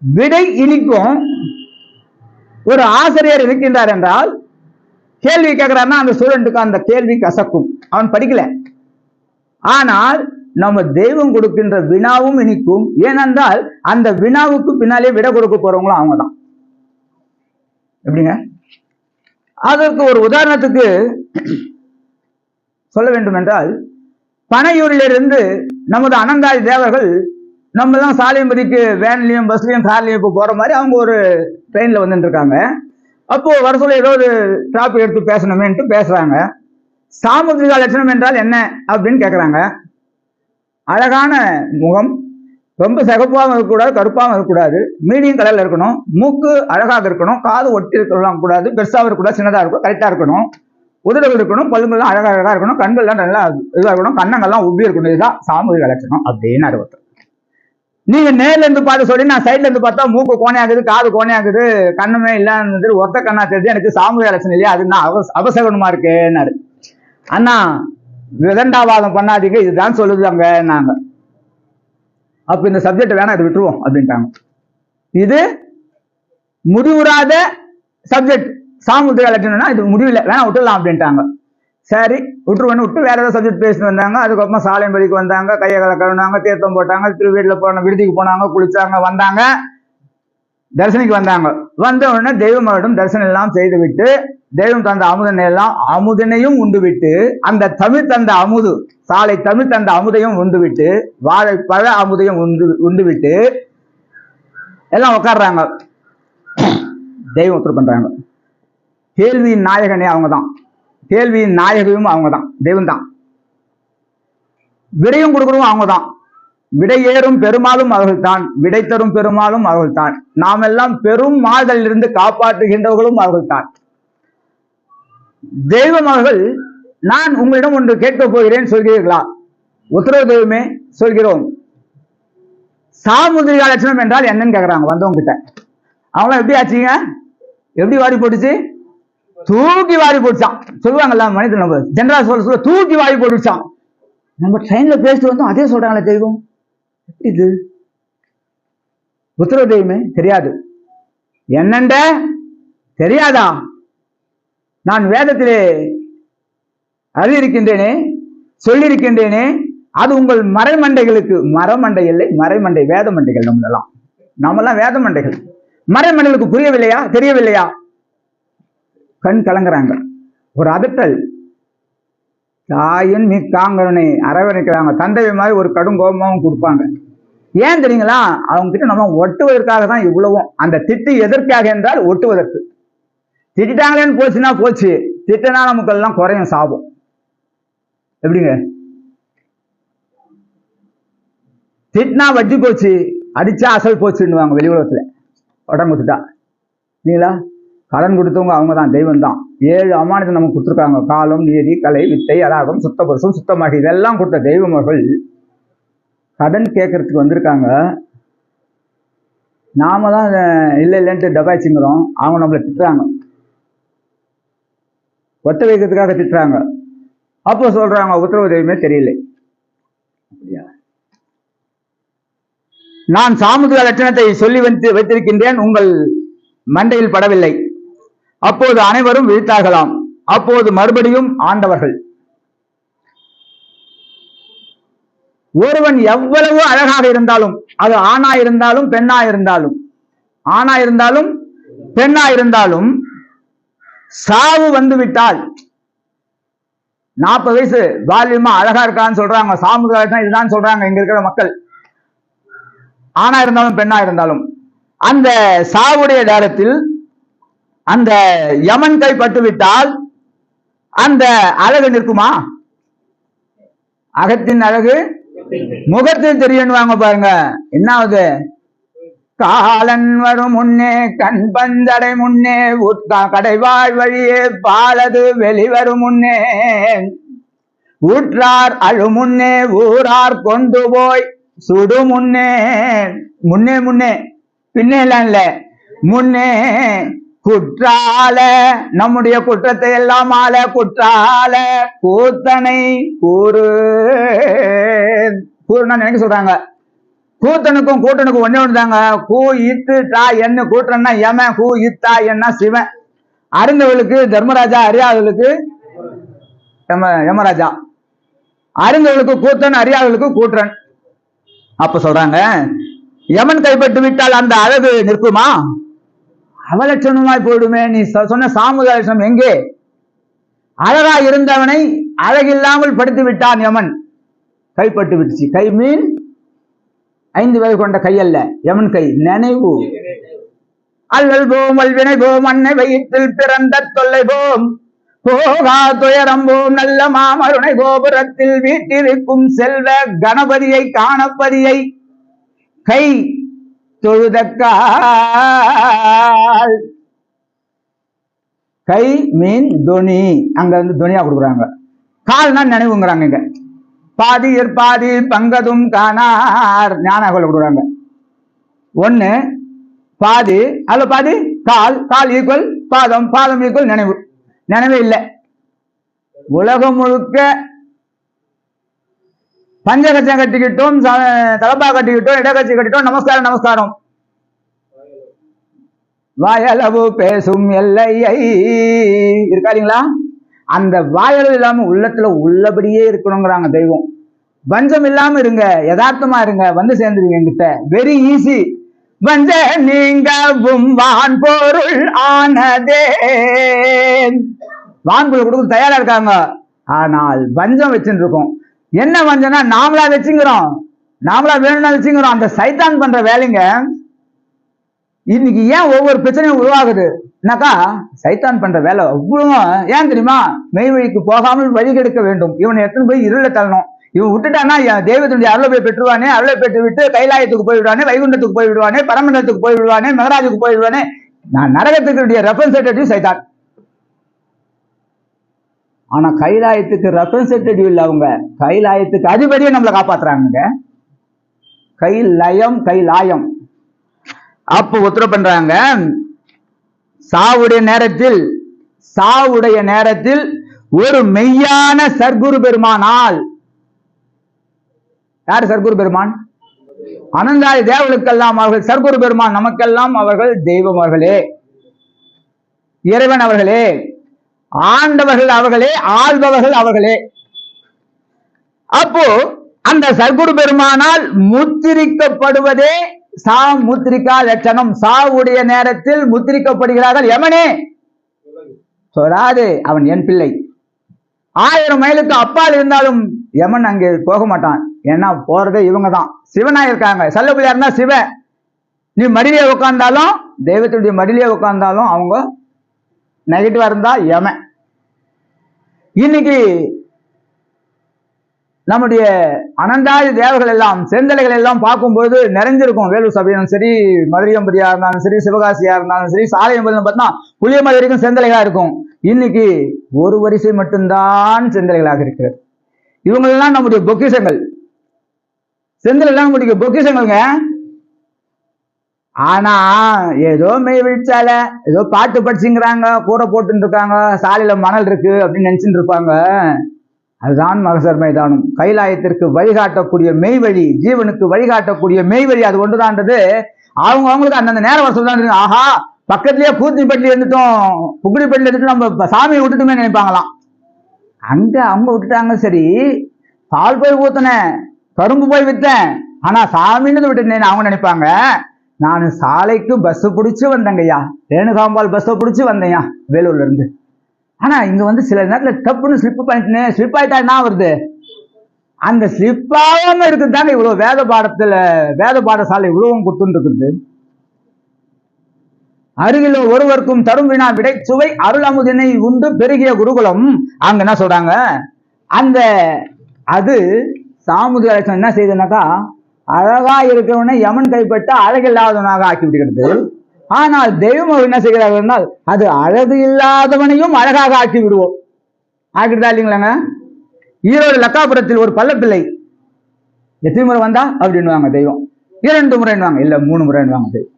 விடை இனிக்கும். ஒரு ஆசிரியர் இருக்கின்றார் என்றால் கேள்வி கேட்கிறாருன்னா அந்த ஸ்டூடெண்ட்டுக்கு அந்த கேள்வி கசக்கும், அவன் படிக்கல. ஆனால் நம்ம தெய்வம் கொடுக்கின்ற வினாவும் இனிக்கும். ஏனென்றால் அந்த வினாவுக்கு பின்னாலே விட கொடுக்க போறவங்களும் அவங்க தான். எப்படிங்க? அதற்கு ஒரு உதாரணத்துக்கு சொல்ல வேண்டும் என்றால், பனையூரிலிருந்து நமது அனந்தாதி தேவர்கள் நம்ம எல்லாம் சாலையம்பதிக்கு வேன்லயும் பஸ்லயும் கார்லயும் இப்போ போற மாதிரி அவங்க ஒரு ட்ரெயின்ல வந்துட்டு இருக்காங்க. அப்போ வர சொல்ல ஏதோ ஒரு டிராபிக் எடுத்து பேசணுமேன்ட்டு பேசுறாங்க. சாமுத்திரிகா லட்சணம் என்றால் என்ன அப்படின்னு கேட்கறாங்க. அழகான முகம், ரொம்ப சிகப்பாகவும் இருக்கக்கூடாது, கருப்பாகவும் இருக்கக்கூடாது, மீடியம் கலர்ல இருக்கணும், மூக்கு அழகாக இருக்கணும், காது ஒட்டி இருக்கலாம் கூடாது, பெருசாக இருக்கக்கூடாது, சின்னதாக இருக்கும், கரெக்டாக இருக்கணும், உதடுகள் இருக்கணும், பல்லுங்கள்லாம் அழகாக இருக்கணும், கண்கள்லாம் நல்லா இதாக இருக்கணும், கண்ணங்கள்லாம் உப்பி இருக்கணும். இதுதான் சாமுதிரிகா லட்சணம் அப்படின்னு அறுபத்து. நீங்க நேர்ல இருந்து பார்த்து சொல்லி நான் சைட்ல இருந்து பார்த்தா மூக்கு கோணையாகுது, காது கோணையாகுது, கண்ணுமே இல்லைன்னு ஒத்த கண்ணா தெரிஞ்சு எனக்கு சாமுதிரிகா லட்சணம் இல்லையா, அது நான் அவசகனமா இருக்கேன்னாரு. அண்ணா விதண்டாவாதம் பண்ணாதீங்க, இதுதான் சொல்லுதாங்க நாங்க. அப்ப இந்த சப்ஜெக்ட் வேணாம், இது விட்டுருவோம் அப்படின்ட்டாங்க. இது முடிவுறாத சப்ஜெக்ட். சாமுத்திரிகா லட்சணம்னா இது முடிவில் வேணாம், விட்டுடலாம் அப்படின்ட்டாங்க. சரி விட்டுருவோன்னு விட்டு வேற ஏதாவது சப்ஜெக்ட் பேசிட்டு வந்தாங்க. அதுக்கப்புறமா சாலையம்பதிக்கு வந்தாங்க, கையை கழுவினாங்க, தீர்த்தம் போட்டாங்க, திருவீட்டில் போன விடுதிக்கு போனாங்க, குளிச்சாங்க, வந்தாங்க, தரிசனிக்கு வந்தாங்க. வந்த உடனே தெய்வம் தரிசனம் எல்லாம் செய்து விட்டு தெய்வம் தந்த அமுதனை எல்லாம் அமுதனையும் உண்டு விட்டு, அந்த தமிழ் தந்த அமுது, சாலை தமிழ் தந்த அமுதையும் உண்டு விட்டு, வாழைப்பழ அமுதையும் உண்டு விட்டு எல்லாம் உட்காடுறாங்க. தெய்வம் உத்தரவு பண்றாங்க. கேள்வியின் நாயகனே அவங்க தான், கேள்வியின் நாயகியும் அவங்க தான், தெய்வம் தான். விடையும் கொடுக்கறதும் அவங்க தான். விடை ஏறும் பெருமாளும் அவர்கள் தான், விடை தரும் பெருமாளும் அவர்கள் தான், நாம் எல்லாம் பெரும் மாதலில் இருந்து காப்பாற்றுகின்றவர்களும் அவர்கள் தான். தெய்வம் அவர்கள், நான் உங்களிடம் ஒன்று கேட்க போகிறேன், சொல்கிறீர்களா? உத்தரவு தெய்வமே, சொல்கிறோம். சாமுத்திரிகா லட்சணம் என்றால் என்னன்னு கேட்கறாங்க வந்தவங்க கிட்ட. அவங்களாம் எப்படி ஆச்சுங்க? எப்படி வாரி போட்டுச்சு? தூக்கி வாரி போட்டுச்சான். சொல்லுவாங்கல்ல மனிதன், நம்ம ஜெனரா சொல்ல தூக்கி வாரி போட்டுச்சான். நம்ம ட்ரெயின்ல பேசிட்டு வந்தோம், அதே சொல்றாங்களே தெய்வம். இது உத்தரவு தெய்வமே தெரியாது. என்னண்ட தெரியாதா? நான் வேதத்திலே அறிந்திருக்கின்றேனே, சொல்லியிருக்கின்றேனே, அது உங்கள் மறைமண்டைகளுக்கு, மரமண்டை இல்லை மறைமண்டை, வேத மண்டைகள். நம்மெல்லாம் வேத மண்டைகள். மறைமண்டைகளுக்கு புரியவில்லையா, தெரியவில்லையா? கண் கலங்குறாங்க, ஒரு அதட்டல். தாயின் மீக்காங்கனை அரவணைக்கிறாங்க. தந்தை மாதிரி ஒரு கடும் கோபமாவும் கொடுப்பாங்க. ஏன் தெரியுங்களா? அவங்க கிட்ட நம்ம ஒட்டுவதற்காக தான் இவ்வளவும். அந்த திட்டு எதற்காக என்றால் ஒட்டுவதற்கு. திட்டாங்களேன்னு போச்சுன்னா போச்சு, திட்டனா நமக்கு எல்லாம் குறையும், சாபம். எப்படிங்க? திட்டினா வட்டி போச்சு, அடிச்சா அசல் போச்சுன்னுவாங்க வெளி உலகத்துல. உடம்பு கொடுத்துட்டா இல்லைங்களா? கடன் கொடுத்தவங்க அவங்க தான், தெய்வம் தான். 7 அமானத்தை நமக்கு கொடுத்துருக்காங்க. காலம், நீதி, கலை, வித்தை, அராகம், சுத்தபுருஷம், சுத்தமாகி, இதெல்லாம் கொடுத்த தெய்வம் அவர்கள் கடன் கேட்கறதுக்கு வந்திருக்காங்க. நாம தான் இல்லை இல்லைன்ட்டு டபாய்ச்சிங்கிறோம். அவங்க நம்மளை திட்டுறாங்க, ஒட்ட வைக்கிறதுக்காக திட்டுறாங்க. அப்போ சொல்றாங்க உத்தரவு தெய்வமே தெரியல. நான் சாமுத்திரிகா லட்சணத்தை சொல்லி வைத்திருக்கின்றேன், உங்கள் மண்டையில் படவில்லை. அப்போது அனைவரும் விழித்தார்களாம். அப்போது மறுபடியும் ஆண்டவர்கள், ஒருவன் எவ்வளவு அழகாக இருந்தாலும், அது ஆணா இருந்தாலும் பெண்ணா இருந்தாலும், ஆணா இருந்தாலும் பெண்ணா இருந்தாலும், சாவு வந்து விட்டால், 40 வயசு பால்யமா அழகா இருக்கான்னு சொல்றாங்க, சாமுத்திரிகா இதுதான் சொல்றாங்க இங்க இருக்கிற மக்கள். ஆணா இருந்தாலும் பெண்ணா இருந்தாலும், அந்த சாவுடைய நேரத்தில் அந்த யமன் கை பட்டு விட்டால் அந்த அழகு நிற்குமா? அகத்தின் அழகு முகத்தில் தெரியணுவாங்க பாருங்க. என்ன ஆகுது? காலன் வரும் முன்னே கண் பந்தடை முன்னே கடைவாழ் வழியே பாலது வெளிவரும் முன்னே ஊற்றார் அழு முன்னே ஊரார் கொண்டு போய் சுடு முன்னே. முன்னே முன்னே பின்னே எல்லாம் இல்ல, முன்னே குற்றால நம்முடைய குற்றத்தை எல்லாம் ஆள குற்றால கூத்தனை கூறு கூறுனா நினைக்க சொல்றாங்க. கூத்தனுக்கும் கூட்டனுக்கும் ஒண்ணே ஒண்ணுதாங்க. கூ இத்து டா என்ன கூட்டன்னா யம, கூ இத்தா என்ன சிவன். அறிந்தவர்களுக்கு தர்மராஜா, அறியாதவர்களுக்கு யமராஜா. அறிந்தவர்களுக்கு கூத்தன், அறியாதவர்களுக்கு கூற்றன். அப்ப சொல்றாங்க, யமன் கைப்பட்டு விட்டால் அந்த அழகு நிற்குமா? அவலட்சணமாய் போயிடுமே. நீ சொன்ன சாமுதாயம் எங்கே? அழகா இருந்தவனை அழகில்லாமல் படுத்து விட்டான் யமன். கைப்பட்டு விட்டுச்சு. கை மீன் 5 வயது கொண்ட கை அல்ல, யமன் கை. நினைவு. அல்லல் போம் அல்வினை போம் அன்னை வயிற்றில் பிறந்த தொல்லை போம் போகா துயரம் போம் நல்ல மாமருணை கோபுரத்தில் வீட்டிருக்கும் செல்வ கணபதியை காணப்பதியை கை தொழுதக்கால். கை மீன் துணி, அங்க வந்து துணியா கொடுக்குறாங்க. கால்னா நினைவுங்கிறாங்க. இங்க பாதி பாதி பங்கதும் காணார் ஞான கொடுக்குறாங்க. ஒண்ணு பாதி, அதுல பாதி கால், கால் ஈக்குவல் பாதம், பாதம் ஈக்குவல் நினைவு. நினைவே இல்லை. உலகம் முழுக்க பஞ்சகச்சம் கட்டிக்கிட்டோம், தலப்பா கட்டிக்கிட்டோம், இடக்கட்சி கட்டிட்டோம், நமஸ்காரம் நமஸ்காரம். வாயளவு பேசும் எல்லையை இருக்காதீங்களா? அந்த வாயளவு இல்லாம உள்ளத்துல உள்ளபடியே இருக்கணுங்கிறாங்க தெய்வம். வஞ்சம் இல்லாம இருங்க, யதார்த்தமா இருங்க, வந்து சேர்ந்துருங்க என்கிட்ட. Very easy. வஞ்ச நீங்கவும் வான் பொருள் ஆனதே. வான்பொருள் கொடுக்க தயாரா இருக்காங்க. ஆனால் வஞ்சம் வச்சுட்டு இருக்கோம். என்ன வஞ்சம்னா நாமளா வச்சுங்கிறோம், நாமளா வேணும்னா வச்சுங்கிறோம். அந்த சைத்தான் பண்ற வேலைங்க. இன்னைக்கு ஏன் ஒவ்வொரு பிரச்சனையும் உருவாகுதுனாக்கா சைத்தான் பண்ற வேலை அவ்வளவு. ஏன் தெரியுமா? மெய் வழிக்கு போகாமல் வழி கெடுக்க வேண்டும். இவனை எடுத்துன்னு போய் இருள தள்ளணும். இவன் விட்டுட்டானா தெய்வத்தினுடைய அருளை போய் பெற்றுவானே, அருளை பெற்று விட்டு கைலாயத்துக்கு போய் விடுவானே, வைகுண்டத்துக்கு போய் விடுவானே, பரமண்டத்துக்கு போய் விடுவானே, மகராஜுக்கு போய் விடுவானே. நான் நரகத்துக்கு ரெப்ரசன்டேட்டிவ் சைத்தான். ஆனா கைலாயத்துக்கு ரெப்ரசன்டேட்டிவ் இல்ல, அவங்க கைலாயத்துக்கு அதிபதியை நம்மளை காப்பாத்துறாங்க. கைலயம் கைலாயம். அப்ப உத்தரவு பண்றாங்க, சாவுடைய நேரத்தில் ஒரு மெய்யான சர்க்குரு பெருமானால். யார் சர்க்குரு பெருமான்? அனந்தாதி தேவர்களுக்கெல்லாம் அவர்கள் சர்க்குரு பெருமான், நமக்கெல்லாம் அவர்கள் தெய்வம் அவர்களே, இறைவன் அவர்களே, ஆண்டவர்கள் அவர்களே, ஆள்பவர்கள் அவர்களே. அப்போ அந்த சர்க்குரு பெருமானால் முத்திரிக்கப்படுவதே சா முத்திரிகா லட்சணம். சாவுடைய நேரத்தில் முத்திரிக்கப்படுகிறார்கள். யமனே சொல்லாது, அவன் என் பிள்ளை. 1000 மைலுக்கு அப்பால் இருந்தாலும் யமன் அங்கே போக மாட்டான். ஏன்னா போறதே இவங்க தான். சிவனா இருக்காங்க. சல்லபிள்ளையா இருந்தா சிவன். நீ மடியிலே உட்கார்ந்தாலும், தெய்வத்துடைய மடியிலே உட்கார்ந்தாலும் அவங்க நெகட்டிவா இருந்தா யமன். இன்னைக்கு நம்முடைய அனந்தாதி தேவர்கள் எல்லாம், செந்தலைகள் எல்லாம் பார்க்கும்போது நிறைஞ்சிருக்கும். வேலூர் சபையும் சரி, மதுரையம்பதியா இருந்தாலும் சரி, சிவகாசியா இருந்தாலும் சரி, சாலையம்பதி பார்த்தா புளியமலை வரைக்கும் செந்தலைகளா இருக்கும். இன்னைக்கு ஒரு வரிசை மட்டும்தான் செந்தலைகளாக இருக்கிறது. இவங்களெல்லாம் நம்முடைய பொக்கிஷங்கள். செந்தலை எல்லாம் நம்முடைய பொக்கிஷங்கள்ங்க. ஆனா ஏதோ மெய் விழிச்சால ஏதோ பாட்டு படிச்சுங்கிறாங்க, கூரை போட்டு இருக்காங்க, சாலையில மணல் இருக்கு அப்படின்னு நினைச்சுட்டு இருப்பாங்க. அதுதான் மகசர் மைதானம். கைலாயத்திற்கு வழிகாட்டக்கூடிய மெய்வழி, ஜீவனுக்கு வழிகாட்டக்கூடிய மெய்வழி அது ஒன்றுதான்றது அவங்களுக்கு அந்தந்த நேரம் வர சொல்றாங்க. ஆஹா, பக்கத்திலேயே பூத்திப்பட்டி இருந்துட்டோம், புக்குடிப்பட்டில இருந்துட்டு நம்ம சாமியை விட்டுட்டுமே நினைப்பாங்களாம். அங்க அவங்க விட்டுட்டாங்க. சரி, பால் போய் ஊத்தினேன், கரும்பு போய் வித்தேன், ஆனா சாமின்னு விட்டுனேன்னு அவங்க நினைப்பாங்க. நான் சாலைக்கு பஸ் பிடிச்சு வந்தேங்கய்யா, ரேணுகாம்பாள் பஸ்ஸை பிடிச்சு வந்தேன்யா வேலூர்ல இருந்து. ஆனா இங்க வந்து சில நேரத்துல டப்புன்னு ஸ்லிப் பண்ணிட்டேன். ஸ்லிப் ஆயிட்டா என்ன வருது? அந்த ஸ்லிப் ஆகாம இருக்குதாங்க இவ்வளவு வேத பாடசாலை இவ்வளவும் குத்துன்னு இருக்குது. அருகில் ஒருவருக்கும் தரும் வினா விடை சுவை அருள் அமுதினை உண்டு பெருகிய குருகுலம். அங்க என்ன சொல்றாங்க? அந்த அது சாமுதிரி என்ன செய்யுதுனாக்கா, அழகா இருக்கிறவனை யமன் கைப்பட்ட அழகில்லாதவனாக ஆக்கி விடுகிறது. ஆனால் தெய்வம் என்ன செய்கிறார்கள்? அது அழகு இல்லாதவனையும் அழகாக ஆக்கி விடுவோம். ஆக்கிட்டா இல்லைங்களாங்க? ஈரோடு லக்காபுரத்தில் ஒரு பள்ளப்பிள்ளை எத்தனை முறை வந்தா அப்படின்வாங்க தெய்வம். 2 முறைன்னுவாங்க, இல்ல 3 முறைன்னுவாங்க தெய்வம்.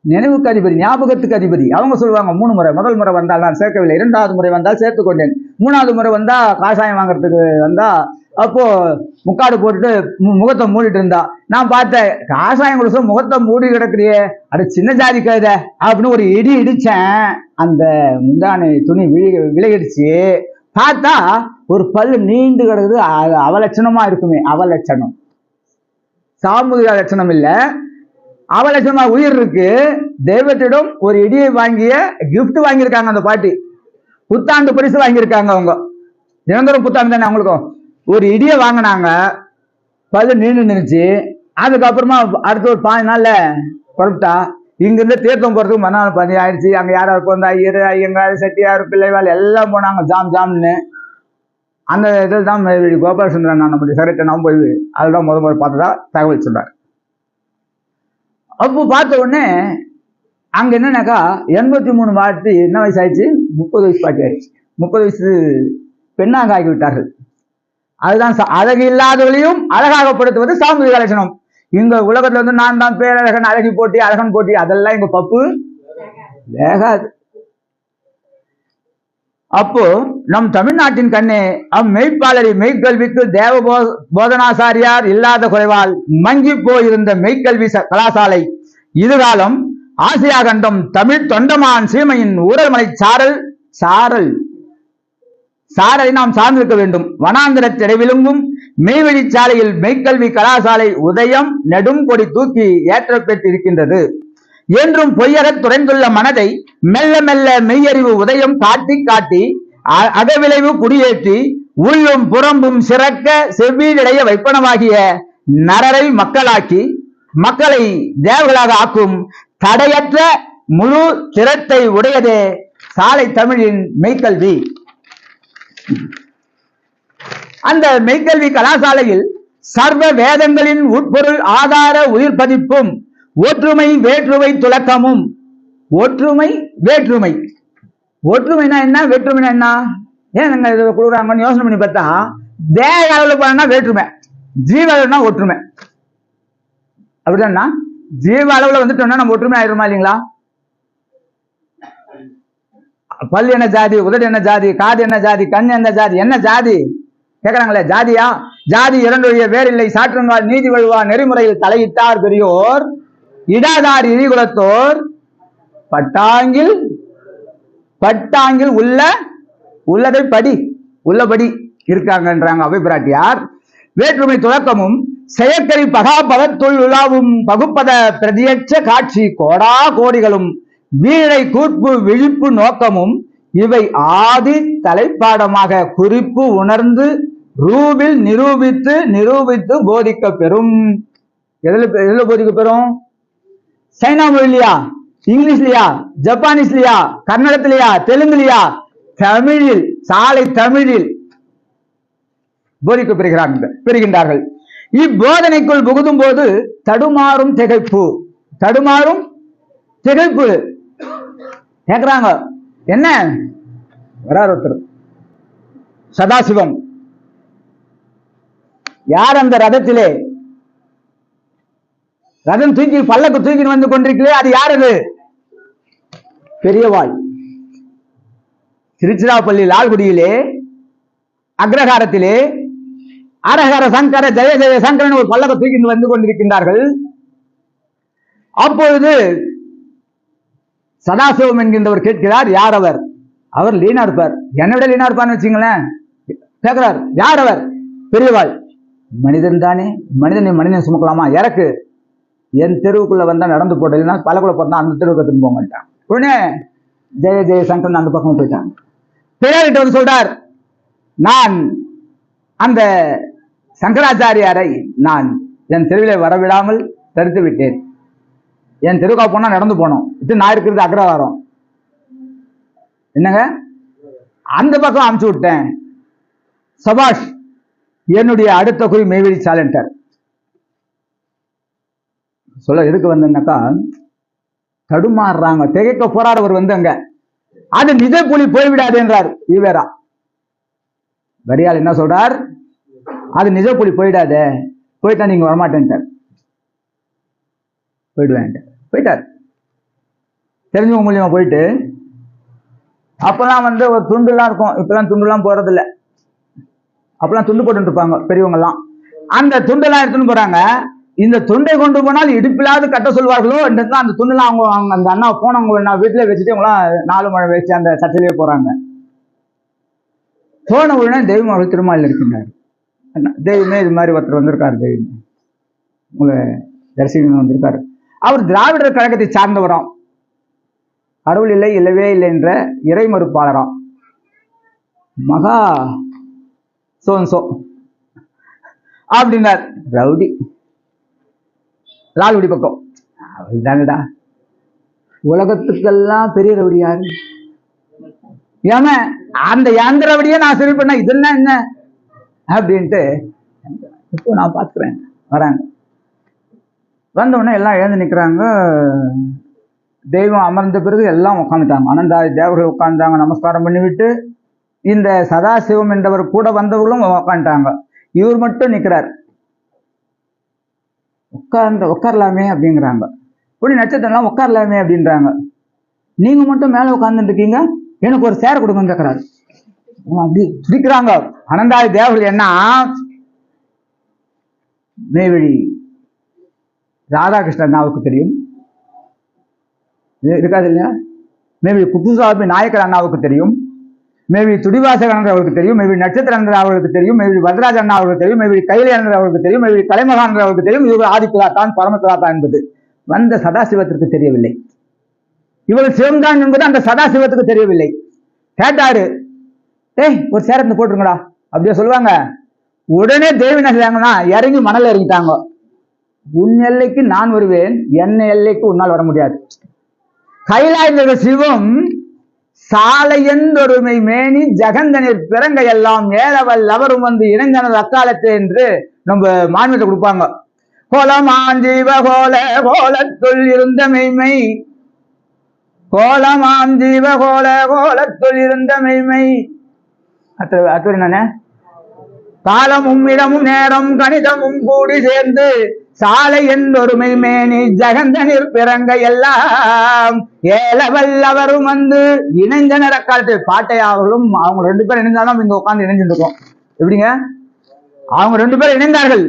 நினைவுக்கு அதிபதி, ஞாபகத்துக்கு அதிபதி. அவங்க சொல்லுவாங்க 3 முறை, முதல் முறை வந்தால் நான் சேர்க்கவில்லை, 2வது முறை வந்தால் சேர்த்து கொண்டேன், 3வது முறை வந்தா காசாயம் வாங்குறதுக்கு வந்தா அப்போ முக்காடு போட்டுட்டு முகத்தை மூடிட்டு இருந்தா. நான் பார்த்தேன், காசாயம் கொடுத்த முகத்தை மூடி கிடக்குறியே, அது சின்ன ஜாதி கழுத அப்படின்னு ஒரு இடி இடிச்சேன். அந்த முந்தானை துணி விலகிடுச்சு. பார்த்தா ஒரு பல்லு நீண்டு கிடக்குது. அவலட்சணமா இருக்குமே, அவலட்சணம், சாமூகிக லட்சணம் இல்ல, அவலட்சணமா உயிர் இருக்கு. தெய்வத்திடம் ஒரு இடியை வாங்கிய கிஃப்ட் வாங்கியிருக்காங்க அந்த பாட்டி, புத்தாண்டு பரிசு வாங்கியிருக்காங்க. அவங்க தினந்தோறும் புத்தாண்டு தானே அவங்களுக்கும். ஒரு இடியை வாங்கினாங்க, பல்லு நீண்டு நின்றுச்சு. அதுக்கப்புறமா அடுத்த ஒரு 5 நாள்ல புறப்பட்டா. இங்கிருந்து தீர்த்தம் போறதுக்கு மறுநாள் 10 ஆயிடுச்சு. அங்க யாராவது போந்தா ஐயர், ஐயங்கார், செட்டியார், பிள்ளைவாள் எல்லாம் போனாங்க ஜாம் ஜாம்னு. அந்த இதில் தான் கோபாலசுந்தரன் நான் நம்முடைய சரட்டை நான் போய் அதுதான் முதல் பார்த்ததா தகவல் சொல்றார். அப்போ பார்த்த உடனே அங்க என்னன்னாக்கா 83 பாட்டி என்ன வயசு ஆயிடுச்சு, 30 வயசு பாட்டி ஆயிடுச்சு. 30 வயசு பெண்ணாக ஆகிவிட்டார்கள். அதுதான் அழகு இல்லாதவளையும் அழகாகப்படுத்துவது சாமூகிக லட்சணம். இங்க உலகத்துல வந்து நான் தான் பேரழகன், அழகி போட்டி, அழகன் போட்டி, அதெல்லாம் இங்க பப்பு வேகாது. அப்போ நம் தமிழ்நாட்டின் கண்ணே அம்மெய்ப்பாளரி மெய்க்கல்விக்கு தேவ போதனாசாரியார் இல்லாத குறைவால் மங்கி போயிருந்த மெய்க்கல்வி கலாசாலை இதுகாலம் ஆசியா கண்டம் தமிழ் தொண்டமான் சீமையின் ஊரல்மலை சாரலை நாம் சார்ந்திருக்க வேண்டும். வனாந்திர திரைவிலுங்கும் மெய்வெளிச்சாலையில் மெய்க்கல்வி கலாசாலை உதயம் நெடும் கொடி தூக்கி ஏற்ற பெற்றிருக்கின்றது. என்றும் பொய்யகத் துறைந்துள்ள மனதை மெல்ல மெல்ல மெய்யறிவு உதயம் காட்டி காட்டி அகவிளைவு குடியேற்றி உள்ளும் புறம்பும் சிறக்க செவ்வியடைய வைப்பனமாகிய நரரை மக்களாக்கி மக்களை தேவர்களாக ஆக்கும் தடையற்ற முழு திறத்தை உடையதே சாலை தமிழின் மெய்க்கல்வி. அந்த மெய்க்கல்வி கலாசாலையில் சர்வ வேதங்களின் உட்பொருள் ஆதார உயிர் பதிப்பும் ஒற்றுமை வேற்றுமை துலக்கமும். ஒற்றுமை வேற்றுமை, ஒற்றுமைனா என்ன, வேற்றுமைனா என்ன, ஏன் நாங்க இதை கொடுக்குறாங்கன்னு யோசனை பண்ணி பார்த்தா தேக அளவில் போனா வேற்றுமை, ஜீவ அளவுனா ஒற்றுமை. அப்படிதான்னா ஜீவ அளவுல வந்துட்டோம்னா நம்ம ஒற்றுமை ஆயிடுமா இல்லைங்களா? பல் என்ன ஜாதி, உதடு என்ன ஜாதி, காது என்ன ஜாதி, கண் என்ன ஜாதி, என்ன ஜாதி கேட்கறாங்களே, ஜாதியா? ஜாதி இரண்டுடைய வேறில்லை சாற்றுங்கால் நீதி வழுவா நெறிமுறையில் தலையிட்டார் பெரியோர் இடாதார் இழிகுலத்தோர் பட்டாங்கில் உள்ளதை படி உள்ளபடி இருக்காங்கன்றாங்க அவை பிராட்டியார். வேற்றுமை துலக்கமும் செயற்கரி பகாபதத்துள் உலாவும் பகுப்பத பிரதியற்ற காட்சி கோடா கோடிகளும் வீழை கூர்ப்பு விழிப்பு நோக்கமும் இவை ஆதி தலைப்பாடமாக குறிப்பு உணர்ந்து ரூபில் நிரூபித்து போதிக்க பெறும். எதுல போதிக்க பெறும்? சைனா மொழிலையா, இங்கிலீஷ்லயா, ஜப்பானீஸ்லயா, கன்னடத்திலையா, தெலுங்குலையா? தமிழில், சாலை தமிழில் போதிக்க பெறுகின்றார்கள். இப்போதனைக்குள் புகுதும் போது தடுமாறும் திகைப்பு கேட்கிறாங்க. என்ன வரார் ஒருத்தர், சதாசிவம். யார் அந்த ரதத்திலே ரதம் தூக்கி பல்லக்கு தூக்கி வந்து கொண்டிருக்கிறே, அது யார்? அது பெரியவாள். திருச்சிராப்பள்ளி லால்குடியிலே அக்ரஹாரத்திலே அரஹர சங்கர ஜெய ஜெய சங்கரன் ஒரு பல்லக்க தூக்கி வந்து கொண்டிருக்கின்றார்கள். அப்பொழுது சதாசிவம் என்கின்றவர் கேட்கிறார், யார் அவர்? அவர் லீனா இருப்பார், என்னை விட லீனா இருப்பார்னு வச்சுங்களேன். கேட்கிறார், யார் அவர்? பெரியவாள். மனிதன் தானே, மனிதனை சுமக்கலாமா? இறக்கு, என் தெருவுக்குள்ள வந்தா நடந்து போடலைன்னா பலக்குள்ள போட்டா அந்த தெருவுக்கு திரும்ப மாட்டான். உடனே ஜெய ஜெய சங்கரன் அந்த பக்கம் போயிட்டாங்க. பிறகிட்ட வந்து சொல்றார், நான் அந்த சங்கராச்சாரியாரை நான் என் தெருவிலே வரவிடாமல் தடுத்து விட்டேன். என் தெருவுக்கா போனா நடந்து போனோம், இது நான் இருக்கிறது அக்ரஹாரம், என்னங்க அந்த பக்கம் அமுச்சு விட்டேன். சபாஷ், என்னுடைய அடுத்த குறி மெய்வெளி சாலண்டர். சொல்ல எதுக்கு வந்தேன்னாக்கா, தடுமாறுறாங்க, திகைக்க போராடவர் வந்து அங்க அது நிஜ புலி போய்விடாது என்றார் ஈவேரா. வரியால் என்ன சொல்றார்? அது நிஜ புலி போயிடாத, போயிட்டா நீங்க வரமாட்டேன்ட்டார், போயிட்டார். தெரிஞ்சவங்க மூலியமா போயிட்டு, அப்பெல்லாம் வந்து ஒரு துண்டுலாம் இருக்கும், இப்பெல்லாம் துண்டுலாம் போறதில்ல. அப்பெல்லாம் துண்டு போட்டு இருப்பாங்க பெரியவங்கலாம். அந்த துண்டெல்லாம் எடுத்துன்னு போறாங்க. இந்த துண்டை கொண்டு போனால் இடுப்பிலாவது கட்ட சொல்வார்களோ அந்த துண்டெல்லாம் அவங்க அந்த அண்ணா போனவங்க வீட்டுல வச்சுட்டு அவங்களாம் 4 மழை வச்சு அந்த சட்டையிலேயே போறாங்க. போன உடனே தெய்வம் அவர்கள் திருமாலில் இருக்கின்றார். தெய்வமே இது மாதிரி ஒருத்தர் வந்திருக்காரு, தெய்வம் உங்களை தரிசனம் வந்திருக்காரு. அவர் திராவிடர் கழகத்தை சார்ந்தவராம், கடவுள் இல்லை, இல்லவே இல்லை என்ற இறை மறுப்பாளராம், மகா சோன்சோ அப்படின்னார். ரவுடி லால்குடி பக்கம் தானடா, உலகத்துக்கெல்லாம் பெரிய ரவுடி யாரு? ஏம அந்த யாந்திர ரவுடியே நான் சரி பண்ண, இதெல்லாம் என்ன அப்படின்ட்டு இப்போ நான் பார்த்துக்கிறேன். வராங்க, வந்த உடனே எல்லாம் எழுந்து நிற்கிறாங்க. தெய்வம் அமர்ந்த பிறகு எல்லாம் உட்காந்துட்டாங்க. அனந்தாதி தேவர்கள் உட்காந்துட்டாங்க, நமஸ்காரம் பண்ணிவிட்டு. இந்த சதாசிவம் என்றவர் கூட வந்தவர்களும் உட்காந்துட்டாங்க. இவர் மட்டும் நிற்கிறார். உட்காரலாமே அப்படிங்கிறாங்க. இப்படி நட்சத்திரம்லாம் உட்காரலாமே அப்படின்றாங்க. நீங்க மட்டும் மேல உட்கார்ந்துட்டு இருக்கீங்க, எனக்கு ஒரு சேர கொடுங்க கேட்கிறாரு. அப்படி துடிக்கிறாங்க. அனந்தாதி தேவர்கள் என்ன, மேவழி ராதாகிருஷ்ணன் அண்ணாவுக்கு தெரியும், இருக்காது இல்லையா? மேபி குப்புசாமி நாயக்கர் அண்ணாவுக்கு தெரியும், மேபி துடிவாசகன் அவர்களுக்கு தெரியும், மேபி நட்சத்திரன் அவர்களுக்கு தெரியும், மேபி வரதராஜ அண்ணா அவர்களுக்கு தெரியும், மேபி கைலையன் அவர்களுக்கு தெரியும், மேபி கலைமகான் அவர்களுக்கு தெரியும். இவர் ஆதிப்பிலாத்தான் பரமபிலாத்தான் என்பது வந்த சதாசிவத்திற்கு தெரியவில்லை. இவள் சிவம்தான் என்பது அந்த சதாசிவத்துக்கு தெரியவில்லை. கேட்டாரு, ஏய் ஒரு சேரத்தை போட்டுருங்கடா அப்படியே சொல்லுவாங்க. உடனே தேவி என்ன செய்யாங்கன்னா இறங்கி மணல் இறங்கிட்டாங்க. உன் எல்லைக்கு நான் வருவேன், என் எல்லைக்கு உன்னால் வர முடியாது. கைலாய சிவம் சாலையென்றொருமை மேனி ஜகந்தனில் பிறங்க எல்லாம் ஏழவல் அவரும் வந்து இணைந்தனர் அக்காலத்து என்று நம்ம மாநிலத்தை கொடுப்பாங்க. கோலமான் ஜீவ கோல கோலத்துள் இருந்த மெய்மை, கோலமான் ஜீவ கோல கோலத்துள் இருந்த மெய்மை. அத்துறை நானே காலமும் இடமும் நேரம் கணிதமும் கூடி சேர்ந்து சாலை என்றொருமை மேனி ஜகந்தனில் பிறங்க எல்லாம் ஏலவல்லவரும் வந்து இணைந்தனர் அக்காலத்து. பாட்டையாவர்களும் அவங்க 2 பேரும் இணைந்தாலும் இங்க உட்கார்ந்து இணைஞ்சுட்டு இருக்கோம். எப்படிங்க? அவங்க 2 பேரும் இணைந்தார்கள்.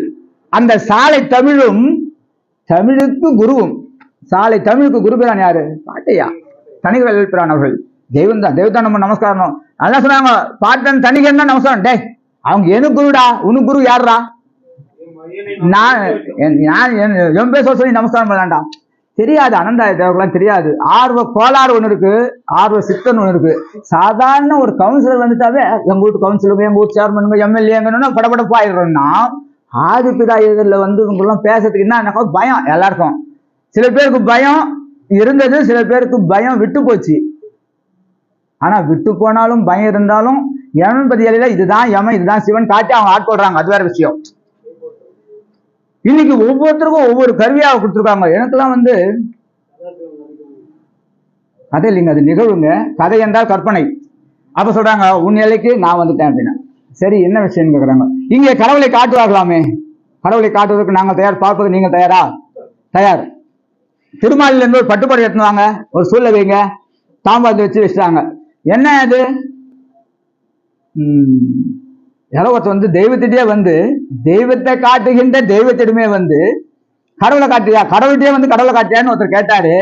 அந்த சாலை தமிழும் தமிழுக்கு குருவும், சாலை தமிழுக்கு குருபிரான் யாரு? பாட்டையா தனிகள் எழுப்பிறான் அவர்கள். தெய்வம் தான், தெய்வத்தான் நம்ம நமஸ்காரம். அதான் சொன்னாங்க, பாட்டன் தனிகன் தான் நமஸ்காரம். டே அவங்க எனக்கு குருடா, உனக்கு குரு யாருடா? நான் என் பேச சொல்லி நமஸ்காரம் பண்ணலாம்டா. தெரியாது, அனந்தாய தேவர்களாம் தெரியாது. ஆர்வ கோளாறு ஒண்ணு இருக்கு, ஆர்வ சித்தன் ஒண்ணு இருக்கு. சாதாரண ஒரு கவுன்சிலர் வந்துட்டாவே எங்க வீட்டு கவுன்சிலருங்க, எங்க வீட்டு சேர்மனுங்க, எம்எல்ஏங்கன்னா படப்படப்பாயிடுறோம்னா, ஆதிப்பிதா இதுல வந்து இவங்கெல்லாம் பேசுறதுக்கு என்ன பயம் எல்லாருக்கும். சில பேருக்கு பயம் இருந்தது, சில பேருக்கு பயம் விட்டு போச்சு. ஆனா விட்டு போனாலும் பயம் இருந்தாலும் யமன் பதியல இதுதான் யமன், இதுதான் சிவன் காட்டி அவங்க ஆட்கொள்றாங்க, அது வேற விஷயம். இன்னைக்கு ஒவ்வொருத்தருக்கும் ஒவ்வொரு கருவியாக கொடுத்துருக்காங்க. எனக்கெல்லாம் வந்து கதை இல்லைங்க, அது நிகழ்வுங்க. கதை என்றால் கற்பனை. அப்ப சொல்றாங்க, உன் எல்லைக்கு நான் வந்துட்டேன் அப்படின்னா. சரி, என்ன விஷயம் கேட்கறாங்க. இங்கே கடவுளை காட்டுவார்களாமே, கடவுளை காட்டுவதற்கு நாங்கள் தயார், பார்ப்பது நீங்கள் தயாரா? தயார். திருமாலில இருந்து ஒரு பட்டுப்பாடு எடுத்துவாங்க, ஒரு சூழலை வைங்க, தாம்பாளத்தை வச்சு வச்சுட்டாங்க. என்ன அது? ஒருத்தர் வந்து தெய்வத்திட்டே வந்து தெய்வத்தை காட்டுகின்ற தெய்வத்திடமே வந்து கடவுளை காட்டியா, கடவுள்கிட்டே வந்து கடவுளை காட்டியான்னு ஒருத்தர் கேட்டாரு.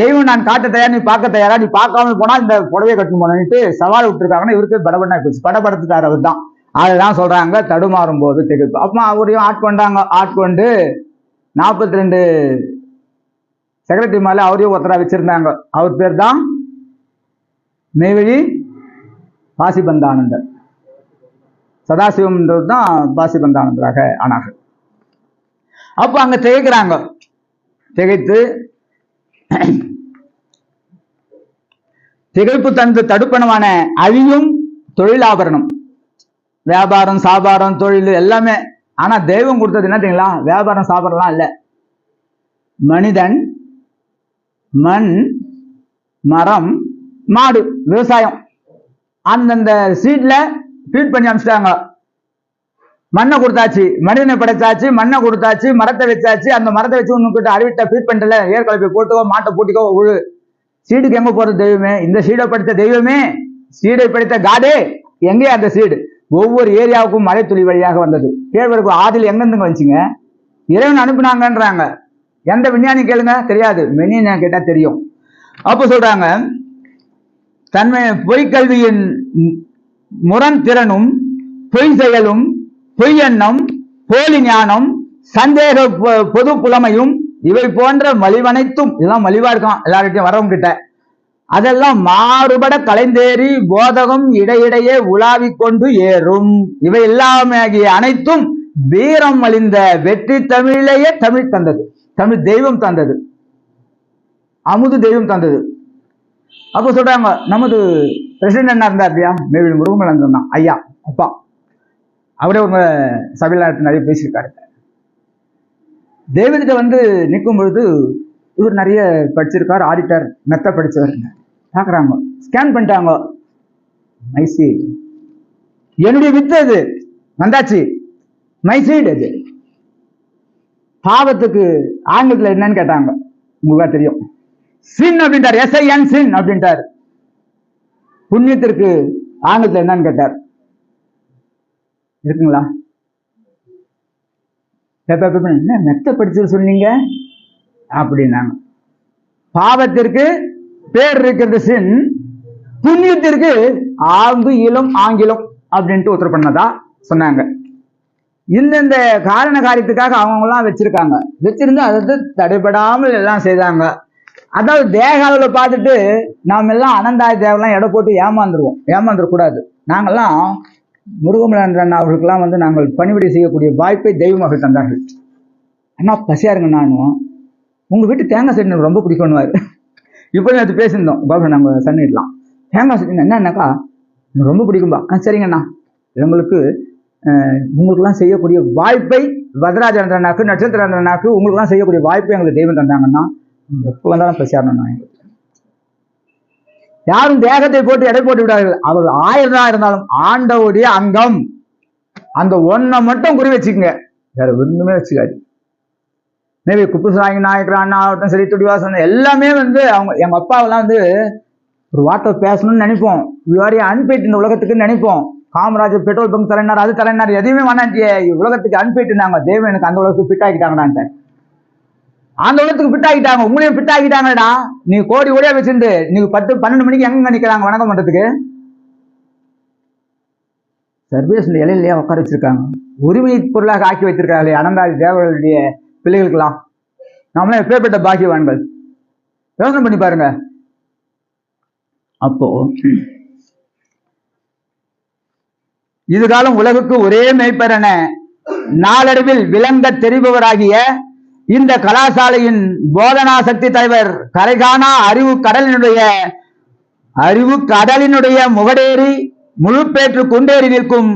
தெய்வம் நான் காட்ட தயார், நீ பார்க்க தயாரா? நீ பார்க்காம போனா இந்த புடவையை கட்டணும் போனேன்ட்டு சவால் விட்டுருக்காங்கன்னு இவருக்கு படபடனா போச்சு. படப்படுத்துட்டார் அவர் தான். அதுதான் சொல்றாங்க தடுமாறும் போது திகைப்பு. அப்ப அவரையும் ஆட்கொண்டாங்க. ஆட்கொண்டு 42 செக்ரட்டரி மேல அவரையும் ஒருத்தரா வச்சிருந்தாங்க. அவர் பேர் தான் மேவழி பாசிபந்தானந்தர். சதாசிவம்ன்றது தான் பாசிபந்தானந்தராக ஆனார்கள். அப்ப அங்க திகைக்கிறாங்க. திகைத்து திகைப்பு தந்து தடுப்பனமான அழியும் தொழிலாபரணம், வியாபாரம் சாபாரம் தொழில் எல்லாமே. ஆனா தெய்வம் கொடுத்தது என்ன தெரியுங்களா? வியாபாரம் சாபாரம்லாம் இல்ல. மனிதன், மண், மரம், மாடு, விவசாயம். அந்தந்த சீட்ல ஃபீட் பண்ணி அனுப்பிச்சிட்டாங்க. மண்ணை கொடுத்தாச்சு, மனிதனை படைச்சாச்சு, மண்ணை கொடுத்தாச்சு, மரத்தை வச்சாச்சு. அந்த மரத்தை வச்சு உன்னுக்கிட்ட அறிவிட்ட ஃபீட் பண்ணல, ஏற்கலப்பை போட்டுக்கோ, மாட்டை பூட்டிக்கோ, உழு. சீடுக்கு எங்க போறது தெய்வமே? இந்த சீடை படைத்த தெய்வமே, சீடை படைத்த காடே எங்கே அந்த சீடு? ஒவ்வொரு ஏரியாவுக்கும் மழை துளி வழியாக வந்தது. கேழ்வரகு ஆதில் எங்கிருந்துங்க வந்துச்சுங்க? இறைவன் அனுப்பினாங்கன்றாங்க. எந்த விஞ்ஞானி கேளுங்க, தெரியாது. மெனியா கேட்டா தெரியும். அப்ப சொல்றாங்க, தன்மை பொய்க்கல்வியின் முரண் திறனும் பொய் செயலும் பொய் எண்ணம் போலி ஞானம் சந்தேக பொது புலமையும் இவை போன்ற மலிவனைத்தும், இதெல்லாம் மலிவா இருக்கும் எல்லார்கிட்டையும் வரவங்க கிட்ட, அதெல்லாம் மாறுபட கலைந்தேறி போதகம் இடையிடையே உலாவிக் கொண்டு ஏறும். இவை எல்லாமே அனைத்தும் வீரம் அழிந்த வெற்றி தமிழிலேயே தமிழ் தந்தது, தமிழ் தெய்வம் தந்தது, அமுது தெய்வம் தந்தது. அப்போ சொல்றாங்க, நமது பிரசிடண்ட் என்ன இருந்தா அப்படியா, மேவி முருகமலன் சொன்னான் ஐயா அப்பா, அவரே உங்க சபையில் நிறைய பேசியிருக்காரு. தெய்வத்திட்ட வந்து நிற்கும் பொழுது இவர் நிறைய படிச்சிருக்காரு, ஆடிட்டர் மெத்த படிச்சவர். பார்க்குறாங்க, ஸ்கேன் பண்ணிட்டாங்க, மைசி என்னுடைய வித்து அது வந்தாச்சு, மைசீடு அது. பாவத்துக்கு ஆங்கிலத்தில் என்னன்னு கேட்டாங்க, உங்களுக்கு தெரியும், சின் அப்படின்ட்டார், SIN சின் அப்படின்ட்டார். புண்ணியத்திற்கு ஆங்கிலத்தில் என்னன்னு கேட்டார், இருக்குங்களா? என்ன மெத்த படிச்சு சொன்னீங்க அப்படின்னாங்க. பாவத்திற்கு பேர் இருக்கிறது சின், புண்ணியத்திற்கு ஆங்கிலம் ஆங்கிலம் அப்படின்ட்டு உத்தரவு பண்ணதா சொன்னாங்க. இந்த காரண காரியத்துக்காக அவங்கெல்லாம் வச்சிருக்காங்க, வச்சிருந்து அதை தடைபடாமல் எல்லாம் செய்தாங்க. அதாவது தேக அளவில் பார்த்துட்டு நாம் எல்லாம் அனந்தாய் தேவெல்லாம் எடை போட்டு ஏமாந்துருவோம், ஏமாந்துடக்கூடாது. நாங்கள்லாம் முருகமலன் அவர்களுக்கெல்லாம் வந்து நாங்கள் பணிவிடை செய்யக்கூடிய வாய்ப்பை தெய்வமாக தந்தார்கள். அண்ணா பசியா இருங்க, நானும் உங்க வீட்டு தேங்காய் சட்னி எனக்கு ரொம்ப பிடிக்கும்னுவாரு. இப்போ அது பேசியிருந்தோம் பாபு, நாங்கள் சன்னிடலாம் தேங்காய் சட்னி என்னன்னாக்கா எனக்கு ரொம்ப பிடிக்கும்பா. சரிங்கண்ணா, எங்களுக்கு உங்களுக்குலாம் செய்யக்கூடிய வாய்ப்பை வரதராஜேந்திரனாக்கு நட்சத்திரேந்திரனாக்கு உங்களுக்குலாம் செய்யக்கூடிய வாய்ப்பை எங்களுக்கு தெய்வம் தந்தாங்கன்னா எப்போ வந்தாலும் பசியாருண்ணா. யாரும் தேகத்தை போட்டு எடை போட்டு விடார்கள். அவர்கள் 1000 இருந்தாலும் ஆண்டவுடைய அங்கம், அந்த ஒன்றை மட்டும் குறி வச்சுக்கோங்க, வேற ஒண்ணுமே வச்சுக்காது. மேபி குப்புசாமி நாயக்கர் அண்ணா ஆகட்டும் சரி, துடிவாசன் எல்லாமே வந்து அவங்க எங்க அப்பாவெல்லாம் வந்து ஒரு வார்த்தை பேசணும்னு நினைப்போம், இவரையும் அனுப்பிட்டு இந்த உலகத்துக்குன்னு நினைப்போம். காமராஜர் பெட்ரோல் பங்க் தரேனார், அது தரேனார், எதையுமே வேணாண்டிய உலகத்துக்கு அனுப்பிட்டு இருந்தாங்க. தேவன் எனக்கு அந்த உலகத்துக்கு ஃபிட் ஆகிட்டாங்கடான்ட்டு, அந்த உலகத்துக்கு ஃபிட் ஆகிட்டாங்க, உங்களையும் ஃபிட் ஆகிட்டாங்கடா. நீ கோடி கோடியா வச்சிருந்து நீங்க 10-12 மணிக்கு எங்க நிக்கிறாங்க வணக்கம் பண்றதுக்கு? சர்வீஸ் இலையிலேயே உட்கார வச்சிருக்காங்க, உரிமை பொருளாக ஆக்கி வச்சிருக்காங்களே அனந்தாதி தேவர்களுடைய பிள்ளைகளுக்கெல்லாம். நாமளாம் எப்பேற்பட்ட பாக்கியவான்கள், யோசனை பண்ணி பாருங்க. அப்போ இதுகாலம் உலகுக்கு ஒரே மெய்ப்பெறன நாளடைவில் விளங்க தெரிபவராகிய இந்த கலாசாலையின் போதனா சக்தி தலைவர், கரைகாணா அறிவு கடலினுடைய முகடேறி முழுப்பேற்று கொண்டேறி நிற்கும்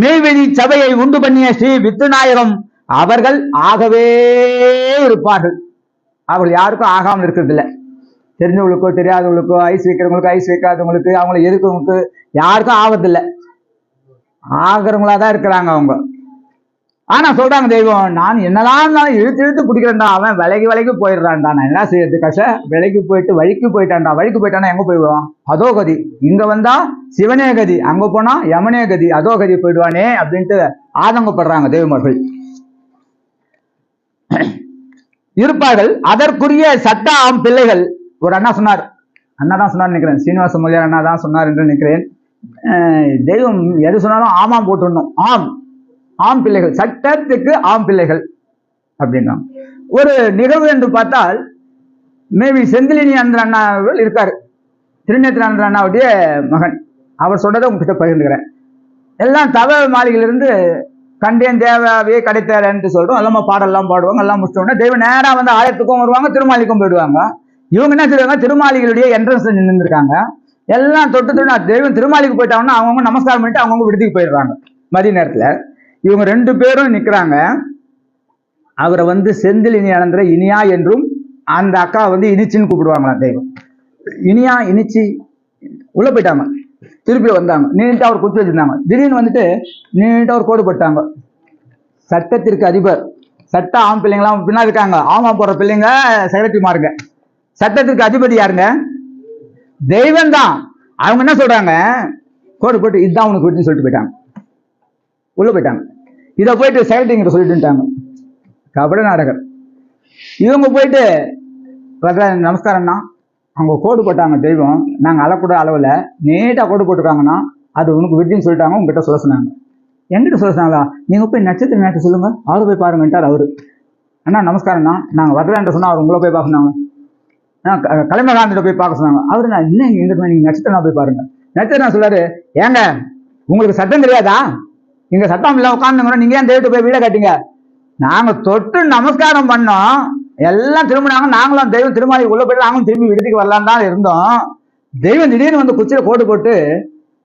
மெய்வெளி சபையை உண்டு பண்ணிய ஸ்ரீ வித்துநாயகம் அவர்கள் ஆகவே இருப்பார்கள். அவர்கள் யாருக்கும் ஆகாமல் இருக்கிறது இல்லை. தெரிஞ்சவங்களுக்கோ தெரியாதவங்களுக்கோ, ஐஸ் வைக்கிறவங்களுக்கோ ஐஸ் வைக்காதவங்களுக்கு, அவங்களை எதுக்கவங்களுக்கு யாருக்கும் ஆபத்தில்லை, ஆகிறவங்களாதான் இருக்கிறாங்க அவங்க. ஆனா சொல்றாங்க தெய்வம், நான் என்னதான் இழுத்து இழுத்து பிடிக்கிறேன்டா, அவன் விலைக்கு போயிடுறான்டா, நான் என்ன செய்யறது கஷ, விலைக்கு போயிட்டு வழிக்கு போயிட்டானா எங்க போயிடுவான்? அதோ கதி. இங்க வந்தா சிவனே கதி, அங்க போனா யமனே கதி, அதோ கதி போயிடுவானே அப்படின்ட்டு ஆதங்கப்படுறாங்க தெய்வமர்கள் இருப்பார்கள். அதற்குரிய சட்ட ஆம் பிள்ளைகள் ஒரு அண்ணா சொன்னார், அண்ணா தான் சொன்னார் நினைக்கிறேன், சீனிவாச மொழியார் அண்ணா தான் சொன்னார் என்று நினைக்கிறேன். தெய்வம் எது சொன்னாலும் ஆமாம் போட்டுடணும், ஆம் பிள்ளைகள், சட்டத்துக்கு ஆம் பிள்ளைகள் அப்படின்னா. ஒரு நிகழ்வு என்று பார்த்தால், மேபி செந்திலினி அந்தர் அண்ணா இருக்காரு, திருநேத்திர அண்ணாவுடைய மகன், அவர் சொல்றதை உங்ககிட்ட பகிர்ந்துக்கிறேன். எல்லாம் தவ மாளிகையிலிருந்து கண்டேன் தேவையே கிடைத்தேன்னு சொல்றோம், எல்லாமே பாடலாம் பாடுவாங்க, எல்லாம் முடிச்சோடனே தெய்வம் நேரா வந்து ஆலயத்துக்கும் வருவாங்க, திருமாலிக்கும் போயிடுவாங்க. இவங்க என்ன செய்வாங்க, திருமாளிகளுடைய என்ட்ரன்ஸ்ல நின்றுருக்காங்க, எல்லாம் தொட்டு தெய்வம் திருமாலிக்கு போயிட்டாங்கன்னா அவங்கவுங்க நமஸ்காரம் பண்ணிட்டு அவங்கவுங்க விடுதிக்கு போயிடுறாங்க. மதிய நேரத்துல இவங்க 2 பேரும் நிக்கிறாங்க. அவரை வந்து செந்திலினி அனந்தர இனியா என்றும், அந்த அக்கா வந்து இனிச்சின்னு கூப்பிடுவாங்களாம் தெய்வம். இனியா இனிச்சி உள்ள போயிட்டாங்க, திருப்பி வந்தாங்க, நீட்டு அவர் குத்து வச்சிருந்தாங்க. திடீர்னு வந்துட்டு நீட்டு அவர் கோடு போட்டாங்க. சட்டத்திற்கு அதிபர், சட்ட ஆம் பிள்ளைங்களாம் பின்னா இருக்காங்க, ஆமா போற பிள்ளைங்க செக்ரட்டரிமாருங்க. சட்டத்திற்கு அதிபதி யாருங்க? தெய்வம் தான். அவங்க என்ன சொல்றாங்க, கோடு போட்டு இதுதான் உனக்கு வீட்டுன்னு சொல்லிட்டு போயிட்டாங்க, உள்ள போயிட்டாங்க. இதை போயிட்டு செக்ரட்டரிங்கிட்ட சொல்லிட்டுட்டாங்க. கபட நாடகர். இவங்க போயிட்டு நமஸ்காரம்னா, அவங்க கோடு போட்டாங்க தெய்வம், நாங்கள் அளக்கூட அளவில் நீட்டாக கோடு போட்டுருக்காங்கன்னா அது உனக்கு விட்டுன்னு சொல்லிட்டாங்க, உங்ககிட்ட சொல்ல சொன்னாங்க. எங்கிட்ட சொல்ல சொன்னாங்களா, நீங்கள் போய் நட்சத்திர நேரத்தை சொல்லுங்க, அவரை போய் பாருங்கன்ட்டார் அவரு. அண்ணா நமஸ்காரம்ண்ணா, நாங்கள் வரலான்ட்டு சொன்னால் அவர் உங்களை போய் பார்க்க சொன்னாங்க. கலைமகாந்திட்ட போய் பார்க்க சொன்னாங்க. அவரு நான் இன்னும் எங்கிட்ட நீங்கள் நட்சத்திரம் போய் பாருங்க. நட்சத்திரம் சொல்றாரு, ஏங்க உங்களுக்கு சட்டம் தெரியாதா, இங்க சட்டம் இல்லை உட்காந்துங்க, நீங்க ஏன் தெய்வத்தை போய் வீட காட்டீங்க, நாங்க தொட்டு நமஸ்காரம் பண்ணோம், எல்லாம் திரும்பினாங்க, நாங்களும் தெய்வம் திரும்ப உள்ள போயிட்டு நாங்களும் திரும்பி விடுதிக்கு வரலாம் தான் இருந்தோம். தெய்வம் திடீர்னு வந்து குச்சியில கோடு போட்டு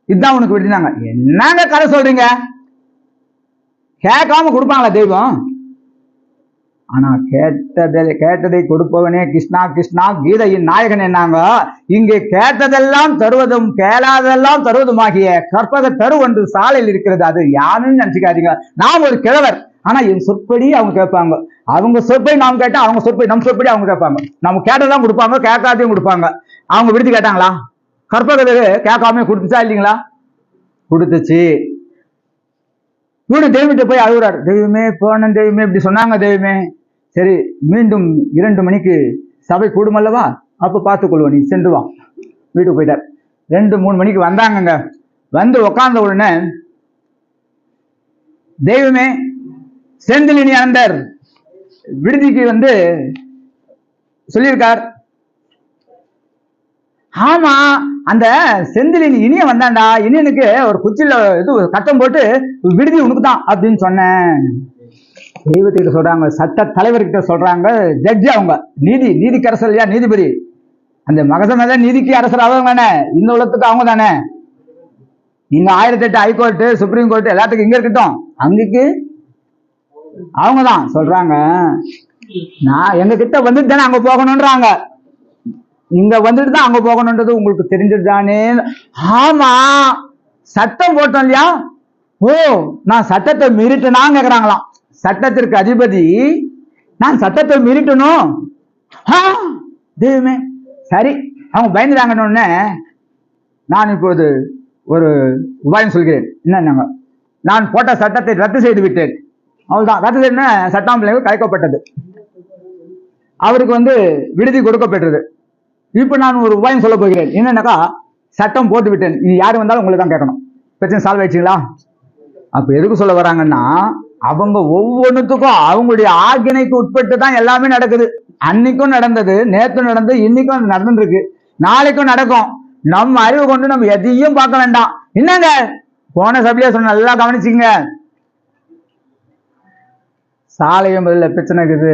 இதுதான் உனக்கு விடுனாங்க. என்னங்க கதை சொல்றீங்க, கேட்காம கொடுப்பாங்களா தெய்வம்? ஆனா கேட்டதை கொடுப்பவனே கிருஷ்ணா கிருஷ்ணா கீதையின் நாயகன் என்னாங்க. இங்கே கேட்டதெல்லாம் தருவதும் கேளாதெல்லாம் தருவதுமாகிய கற்பக தரு ஒன்று சாலையில் இருக்கிறது, அது யாருன்னு நினைச்சுக்காதீங்க. நாம் ஒரு கிழவர், ஆனா என் சொற்படி அவங்க கேட்பாங்க, அவங்க சொற்படி நாம் கேட்டா அவங்க சொற்படி நம் சொற்படி அவங்க கேட்பாங்க. நம்ம கேட்டதான் கொடுப்பாங்க, கேட்காதையும் கொடுப்பாங்க. அவங்க விடுத்து கேட்டாங்களா, கற்பகத்துக்கு கேட்காம கொடுத்துச்சா இல்லைங்களா? கொடுத்துச்சு. இவனு தெய்வத்தை போய் அழுகுறாரு, தெய்வமே போன தெய்வமே இப்படி சொன்னாங்க தெய்வமே, சரி மீண்டும் 2 மணிக்கு சபை கூடுமல்லவா, அப்ப பார்த்துக் கொள்வோம், நீ சென்று வா. வீட்டுக்கு போயிட்டார். 2-3 மணிக்கு வந்தாங்கங்க. வந்து உக்காந்த உடனே தெய்வமே செந்திலினி அனந்தர் விடுதிக்கு வந்து சொல்லியிருக்கார். ஆமா, அந்த செந்திலினி இனிய வந்தாண்டா, இனியனுக்கு ஒரு குச்சில இது கட்டம் போட்டு விடுதி உனக்கு தான் அப்படின்னு சொன்னேன். தெய்வத்திட்ட சொல்றாங்க, சட்ட தலைவர்கிட்ட சொல்றாங்க, ஜட்ஜி அவங்க, நீதிக்கரசர் இல்லையா, நீதிபதி, அந்த மகசமேத நீதிக்கு அரசர் அவங்க தானே, இந்த உலகத்துக்கு அவங்க தானே. இங்க 1008 ஹைகோர்ட்டு சுப்ரீம் கோர்ட் எல்லாத்துக்கும் இங்க இருக்கட்டும், அங்கக்கு அவங்கதான் சொல்றாங்க, நான் எங்க கிட்ட வந்துட்டு தானே அங்க போகணும்ன்றாங்க, இங்க வந்துட்டு தான் அங்க போகணுன்றது உங்களுக்கு தெரிஞ்சிருதானே. ஆமா சட்டம் போட்டோம் இல்லையா, ஓ நான் சட்டத்தை மீறிட்டேனான்னு கேக்குறாங்களாம். சட்டத்திற்கு அதிபதி, நான் சட்டத்தை மீறிட்டணும். தெய்வமே சரி, அவங்க பயந்துட்டாங்கன்னு நான் இப்போது ஒரு உபாயம் சொல்கிறேன். என்னன்னாங்க, நான் போட்ட சட்டத்தை ரத்து செய்து விட்டேன். அவ்வளவுதான், ரத்து செய்ய சட்டம் கலைக்கப்பட்டது, அவருக்கு வந்து விடுதி கொடுக்கப்பட்டது. இப்ப நான் ஒரு உபாயம் சொல்ல போகிறேன். என்னன்னாக்கா, சட்டம் போட்டு விட்டேன், இனி யாரு வந்தாலும் உங்களை தான் கேட்கணும். பிரச்சனை சால்வ் ஆயிடுச்சுங்களா? அப்ப எதுக்கு சொல்ல வராங்கன்னா, அவங்க ஒவ்வொன்றுத்துக்கும் அவங்களுடைய ஆக்கினைக்கு உட்பட்டு தான் எல்லாமே நடக்குது. அன்னைக்கும் நடந்தது, நேற்று நடந்தது, இன்னைக்கும் நடந்துருக்கு, நாளைக்கும் நடக்கும். நம்ம அறிவு கொண்டு நம்ம எதையும் பார்க்க வேண்டாம். என்னங்க போன சபையா சொன்ன, நல்லா கவனிச்சுங்க. சாலையும் பதில பிரச்சனை இருக்குது,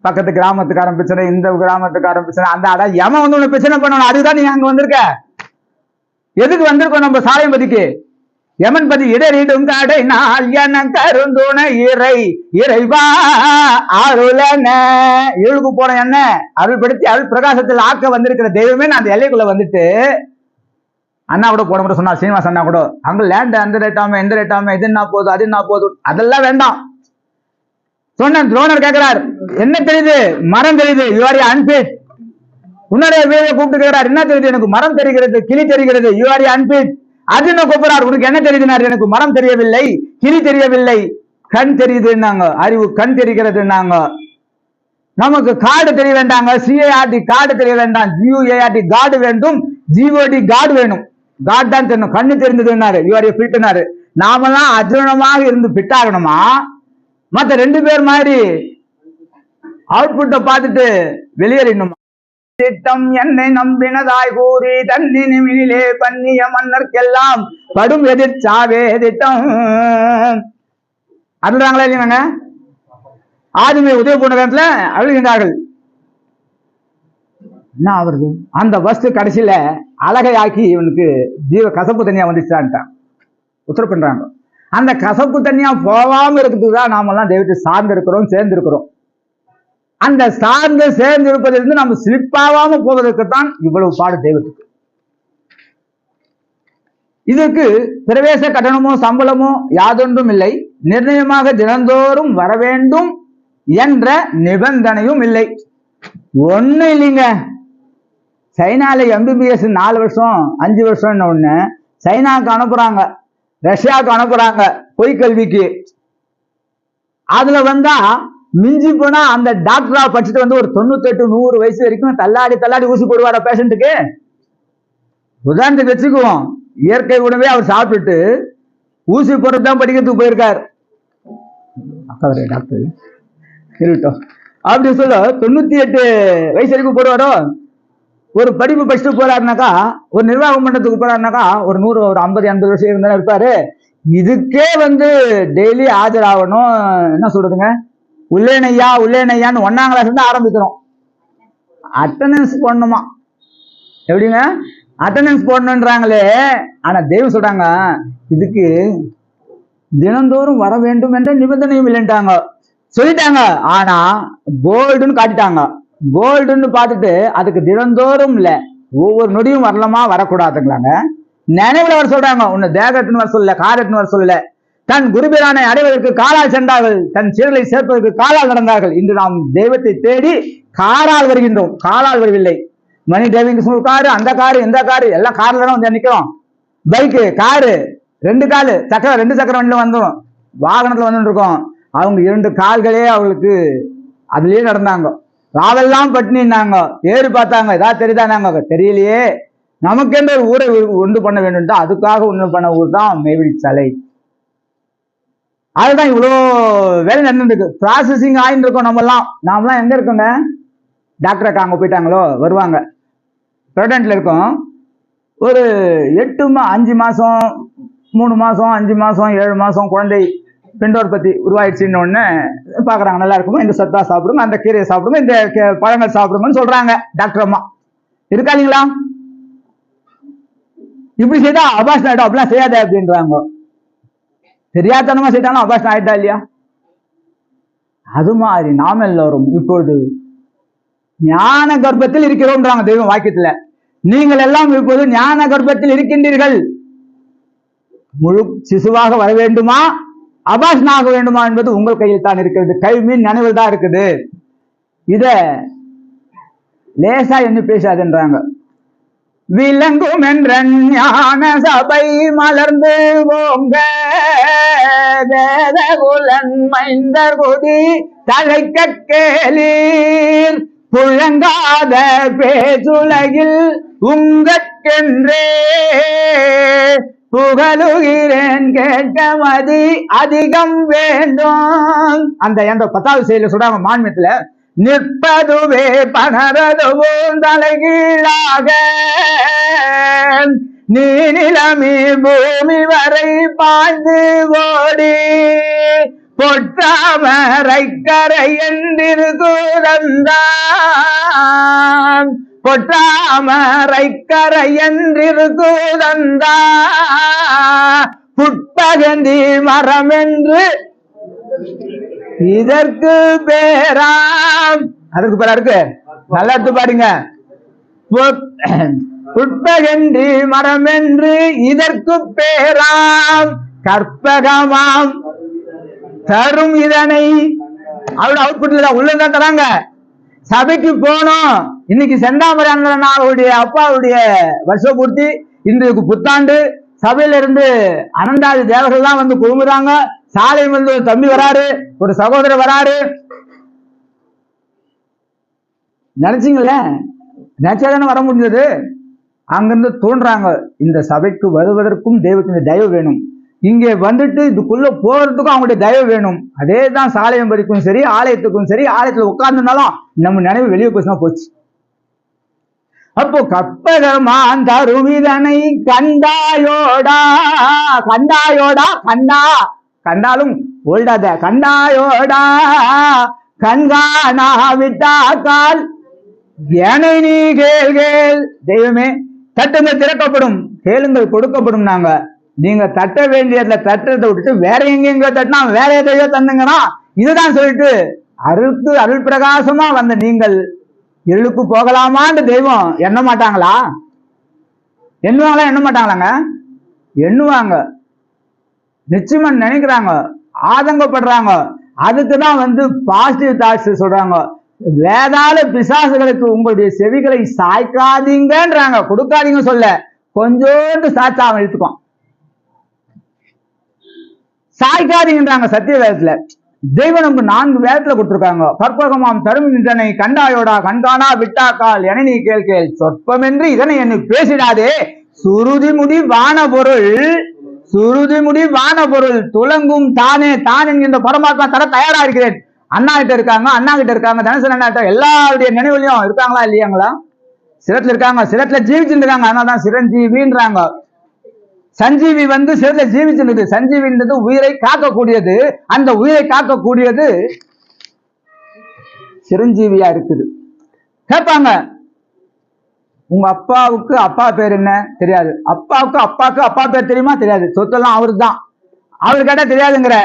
பக்கத்து கிராமத்துக்காரன் பிரச்சனை, இந்த கிராமத்துக்காரன் பிரச்சனை, அந்த அட எவன் வந்து உன்னை பிரச்சனை பண்ணணும், அதுதான் நீங்க அங்க வந்திருக்க. எதுக்கு வந்திருக்கோம் நம்ம சாயம் பதிக்கு? யமன் பதி இடரிடும் காடை நாள் என கருந்துணை இறைவா அருளன இழுக்கு போன என்ன அருள்படுத்தி அருள் பிரகாசத்தில் ஆக்க வந்திருக்கிற தெய்வமே நான் அந்த எல்லைக்குள்ள வந்துட்டு, அண்ணா கூட போட மட்டும் சொன்னா, சீனிவாஸ் அண்ணா கூட, அங்க லேண்ட் அந்த ரேட்டாம எந்த ரேட்டாம இது என்ன போதும் அது என்ன போதும் அதெல்லாம் வேண்டாம் சொன்ன. துரோணர் கேட்கிறார், என்ன தெரியுது? மரம் தெரியுது, யூ ஆர் அன்பிட். உன்னுடைய வீர கூப்பிட்டு கேட்கிறார், என்ன தெரியுது? எனக்கு மரம் தெரிகிறது, கிளி தெரிகிறது, யூ ஆர் அன்பிட். அர்ஜுன கூப்பிடுறார், உனக்கு என்ன தெரியுதுனாரு, எனக்கு மரம் தெரியவில்லை, கிளி தெரியவில்லை, கண் தெரியுதுன்னாங்க, அறிவு கண் தெரிகிறதுனாங்க. நமக்கு காடு தெரிய வேண்டாங்க, சிஏஆர்டி காடு தெரிய வேண்டாம், ஜியூஏஆர்டி காடு வேண்டும், ஜிஓடி காடு வேணும். காட் தான் தெரியணும், கண்ணு தெரிந்ததுன்னாரு, யூ ஆர் ஃபிட்னாரு. நாமெல்லாம் அர்ஜுனமாக இருந்து ஃபிட் ஆகணுமா, மற்ற 2 பேர் மாதிரி அவுட்புட்டை பார்த்துட்டு வெளியேறணுமா? திட்டம் என்னை நம்பினதாய் கூறி தன்னினிலே பண்ணிய மன்னர்க்கெல்லாம் படும் எதிர்ச்சாவே திட்டம். அருள்றாங்களா இல்லையாங்க? ஆதிமை உதவி புனகத்துல அழுகின்றார்கள். என்ன ஆகுறது? அந்த வஸ்து கடைசியில அழகையாக்கி இவனுக்கு ஜீவ கசப்பு தனியா வந்துச்சான்ட்டான், உத்தரவு பண்றாங்க. அந்த கசப்பு தனியா போகாம இருக்கிறதுக்கு தான் நாமெல்லாம் தெய்வத்தை சார்ந்து இருக்கிறோம், சேர்ந்து இருக்கிறோம். அந்த சார்ந்து சேர்ந்து இருப்பதிலிருந்து நம்ம ஸ்லிப்பாகாம போவதற்கு தான் இவ்வளவு பாடு தெய்வத்துக்கு. இதற்கு பிரவேச கட்டணமோ சம்பளமோ யாதொன்றும் இல்லை, நிர்ணயமாக தினந்தோறும் வர வேண்டும் என்ற நிபந்தனையும் இல்லை. ஒண்ணு இல்லைங்க, சைனால MBBS 4 வருஷம் 5 வருஷம்னு ஒண்ணு சைனாவுக்கு அனுப்புறாங்க, ரஷ்யாவுக்கு அனுப்புறாங்க பொய் கல்விக்கு. அதுல வந்தா மிஞ்சி போனா அந்த டாக்டரா படிச்சுட்டு வந்து ஒரு 98-100 வயசு வரைக்கும் தள்ளாடி ஊசி போடுவார பேஷண்ட்டுக்கு. உதாரணத்துக்கு வச்சுக்குவோம், இயற்கை உணவே அவர் சாப்பிட்டுட்டு ஊசி போடுறதுதான் படிக்கிறதுக்கு போயிருக்காரு. டாக்டர் இருக்கட்டும் அப்படி சொல்ல 98 வயசு வரைக்கும் போடுவாரோ? ஒரு படிப்பு படிச்சுட்டு போறாருனாக்கா, ஒரு நிர்வாகம் மன்றத்துக்கு போறாருனாக்கா ஒரு 100 ஒரு 50-80 வருஷம் இருந்தாலும் இருப்பாரு. இதுக்கே வந்து டெய்லி ஆஜராகணும். என்ன சொல்றதுங்க, உள்ளேனையான்னு 1ஆம் கிளாஸ் இருந்து ஆரம்பிக்கிறோம். அட்டண்டன்ஸ் போடணுமா? எப்படிங்க அட்டண்டன்ஸ் போடணுன்றாங்களே. ஆனா தெய்வம் சொல்றாங்க, இதுக்கு தினந்தோறும் வர வேண்டும் என்ற நிபந்தனையும் இல்லைன்ட்டாங்க, சொல்லிட்டாங்க. ஆனா கோல்டுன்னு காட்டிட்டாங்க. கோல்டுன்னு பார்த்துட்டு அதுக்கு தினந்தோறும் இல்ல, ஒவ்வொரு நொடியும் வரலாமா வரக்கூடாதுங்களாங்க. நினைவுல வர சொல்றாங்க. உன்னை தேகத்துன்னு வர சொல்லல, காரத்துன்னு வர சொல்லல. தன் குருபிரானை அடைவதற்கு காலால் சென்றார்கள், தன் சீரலை சேர்ப்பதற்கு காலால் நடந்தார்கள். இன்று நாம் தெய்வத்தை தேடி காரால் வருகின்றோம், காலால் வரவில்லை. மணி டிரைவிங் காரு, அந்த காரு, இந்த காரு எல்லாம் கார்ல தான் வந்து நிக்கிறோம். பைக்கு, காரு, 2 காலு சக்கரம், 2 சக்கரம் வண்டியில வந்துடும், வாகனத்துல வந்து இருக்கோம். அவங்க 2 கால்களே அவங்களுக்கு அதுலயே நடந்தாங்க. ராவெல்லாம் பட்டினின்னாங்க, ஏறி பார்த்தாங்க, ஏதாவது தெரியுதானாங்க, தெரியலையே. நமக்கென்று ஒரு ஊரை உண்டு பண்ண வேண்டும், அதுக்காக ஒன்று பண்ண ஊர் தான் மேவிடி சாலை. அதுதான் இவ்வளோ வேலை நடந்துருக்கு. ப்ராசஸிங் ஆயின்னு இருக்கோம். நாமெல்லாம் எங்க இருக்கோங்க? டாக்டர் அக்கா அங்கே போயிட்டாங்களோ, வருவாங்க. ப்ரெக்னென்ட்ல இருக்கோம். ஒரு 5 மாசம் 3 மாசம் 5 மாசம் 7 மாசம் குழந்தை பெண்டோற்பத்தி உருவாயிடுச்சுன்னு ஒண்ணு பாக்குறாங்க. நல்லா இருக்குமோ, இந்த சத்தா சாப்பிடுங்க, அந்த கீரையை சாப்பிடுங்க, இந்த பழங்கள் சாப்பிடுங்கன்னு சொல்றாங்க டாக்டர் அம்மா. இருக்கா இல்லைங்களா? இப்படி செய்தா அபாஷன் ஆயிடும், அப்படிலாம் செய்யாத அப்படின்றாங்க. தெரியாதனமா செய்தாலும் அபாஷன் ஆயிட்டா இல்லையா? அது மாதிரி நாம் எல்லோரும் இப்பொழுது ஞான கர்ப்பத்தில் இருக்கிறோம்ன்றாங்க தெய்வம் வாக்கியத்துல. நீங்கள் எல்லாம் இப்போது ஞான கர்ப்பத்தில் இருக்கின்றீர்கள். முழு சிசுவாக வர வேண்டுமா, அபாஷன் ஆக வேண்டுமா என்பது உங்கள் கையில் தான் இருக்கிறது. கைவின் நினைவில் தான் இருக்குது. இத லேசா என்ன பேசாதுன்றாங்க. விளங்கும் என்ற ஞான சபை மலர்ந்து ஓங்க, வேதகுலன் மைந்தர் கொடி தழைக்க கேளீர், புழங்காத பேசுலகில் உங்கட்கென்றே புகழுகிறேன், கேட்க மதி அதிகம் வேண்டும். அந்த 10வது செயல சொல்றாங்க மான்மியத்துல, நிற்பதுவே பணரதுவும் தலைகீழாக, நீ நிலமி பூமி வரை பாய்ந்து ஓடி, பொற்றாமரை கரை என்றிருக்குதந்தான், பொற்றாமரை கரை என்றிருக்குதந்தான், புட்பகந்தி மரம் என்று இதற்கு பேராம். அதுக்கு பேரா இருக்கு, நல்லா எடுத்து பாருங்க. புட்பகந்தி மரம் என்று இதற்கு பேராம், கற்பகமாம் தரும் இதனை. அவரோட அவுட்புட்ல உள்ளதான் தராங்க. சபைக்கு போனோம். இன்னைக்கு செந்தாமரையானுடைய அப்பாவுடைய வருஷ பூர்த்தி, இன்றைக்கு புத்தாண்டு. சபையில இருந்து அனந்தாதி தேவர்கள் தான் வந்து குழுங்குறாங்க. சாலை வந்து ஒரு தம்பி வராரு, ஒரு சகோதரர் வராரு. நினைச்சீங்களே, நினைச்சாதானே வர முடிஞ்சது. அங்கிருந்து தோன்றாங்க, இந்த சபைக்கு வருவதற்கும் தெய்வத்தின் தயவு வேணும், இங்கே வந்துட்டு இதுக்குள்ள போறதுக்கும் அவங்களுடைய தயவு வேணும். அதே தான் சாலையம் பதிக்கும் சரி, ஆலயத்துக்கும் சரி. ஆலயத்துல உட்கார்ந்துனாலும் நம்ம நினைவு வெளியே போச்சுனா போச்சு. அப்போ கற்பகமான் தருவிதனை கண்டாயோடா, கண்டாலும் ஓல்டாத, கண்டாயோடா கண்காணாவிட்டாக்கால் ஏனை நீ கேள். தெய்வமே, தட்டுங்கள் திறக்கப்படும், கேளுங்கள் கொடுக்கப்படும். நாங்க நீங்க தட்ட வேண்டியதுல தட்டுறதை விட்டுட்டு வேற எங்க தட்டினா வேற எதையோ தந்துங்கன்னா, இதுதான் சொல்லிட்டு அருள் பிரகாசமா வந்த நீங்கள் இருளுக்கு போகலாமான்னு தெய்வம் எண்ண மாட்டாங்களா? எண்ண மாட்டாங்களாங்க? எண்ணுவாங்க, நிச்சயமா நினைக்கிறாங்க, ஆதங்கப்படுறாங்க. அதுக்குதான் வந்து பாசிட்டிவ் தாட்ஸ் சொல்றாங்க. வேதாள பிசாசுகளுக்கு உங்களுடைய செவிகளை சாய்க்காதீங்கன்றாங்க, கொடுக்காதீங்க சொல்ல, கொஞ்சோண்டு சாய்ச்சா அவன் இழுத்துக்குவான். சாய்க்காதீங்கன்றாங்க சத்திய வேதத்துல. தெய்வம் நமக்கு 4 வேதத்துல கொடுத்திருக்காங்க. கற்பகமாம் தரும் இதனை கண்டாயோடா கண்காணா விட்டாக்கால் என நீ கேள் கேள் சொற்பமென்று இதனை என்ன பேசிடாதே சுருதிமுடி வான பொருள் சுருதிமுடி வான பொருள் துலங்கும் தானே தான் என்கின்ற பரமாத்மா தர தயாரா இருக்கிறேன். அண்ணா கிட்ட இருக்காங்க, அண்ணா கிட்ட இருக்காங்க, தனசன் அண்ணா கிட்ட எல்லாருடைய நினைவுலையும் இருக்காங்களா இல்லையாங்களா? சிரத்துல இருக்காங்க, சிரத்துல ஜீவிச்சுட்டு இருக்காங்க, அதனாலதான் சிரஞ்சீவின்றாங்க. சஞ்சீவி சிரத்துல ஜீவிச்சுள்ளது. சஞ்சீவின்றது உயிரை காக்கக்கூடியது. அந்த உயிரை காக்கக்கூடியது சிரஞ்சீவியா இருக்குது. கேட்பாங்க, உங்க அப்பாவுக்கு அப்பா பேர் என்ன தெரியாது, அப்பாவுக்கு அப்பாக்கு அப்பா பேர் தெரியுமா தெரியாது, சொத்தெல்லாம் அவரு தான், அவரு கேட்டா தெரியாதுங்கிற.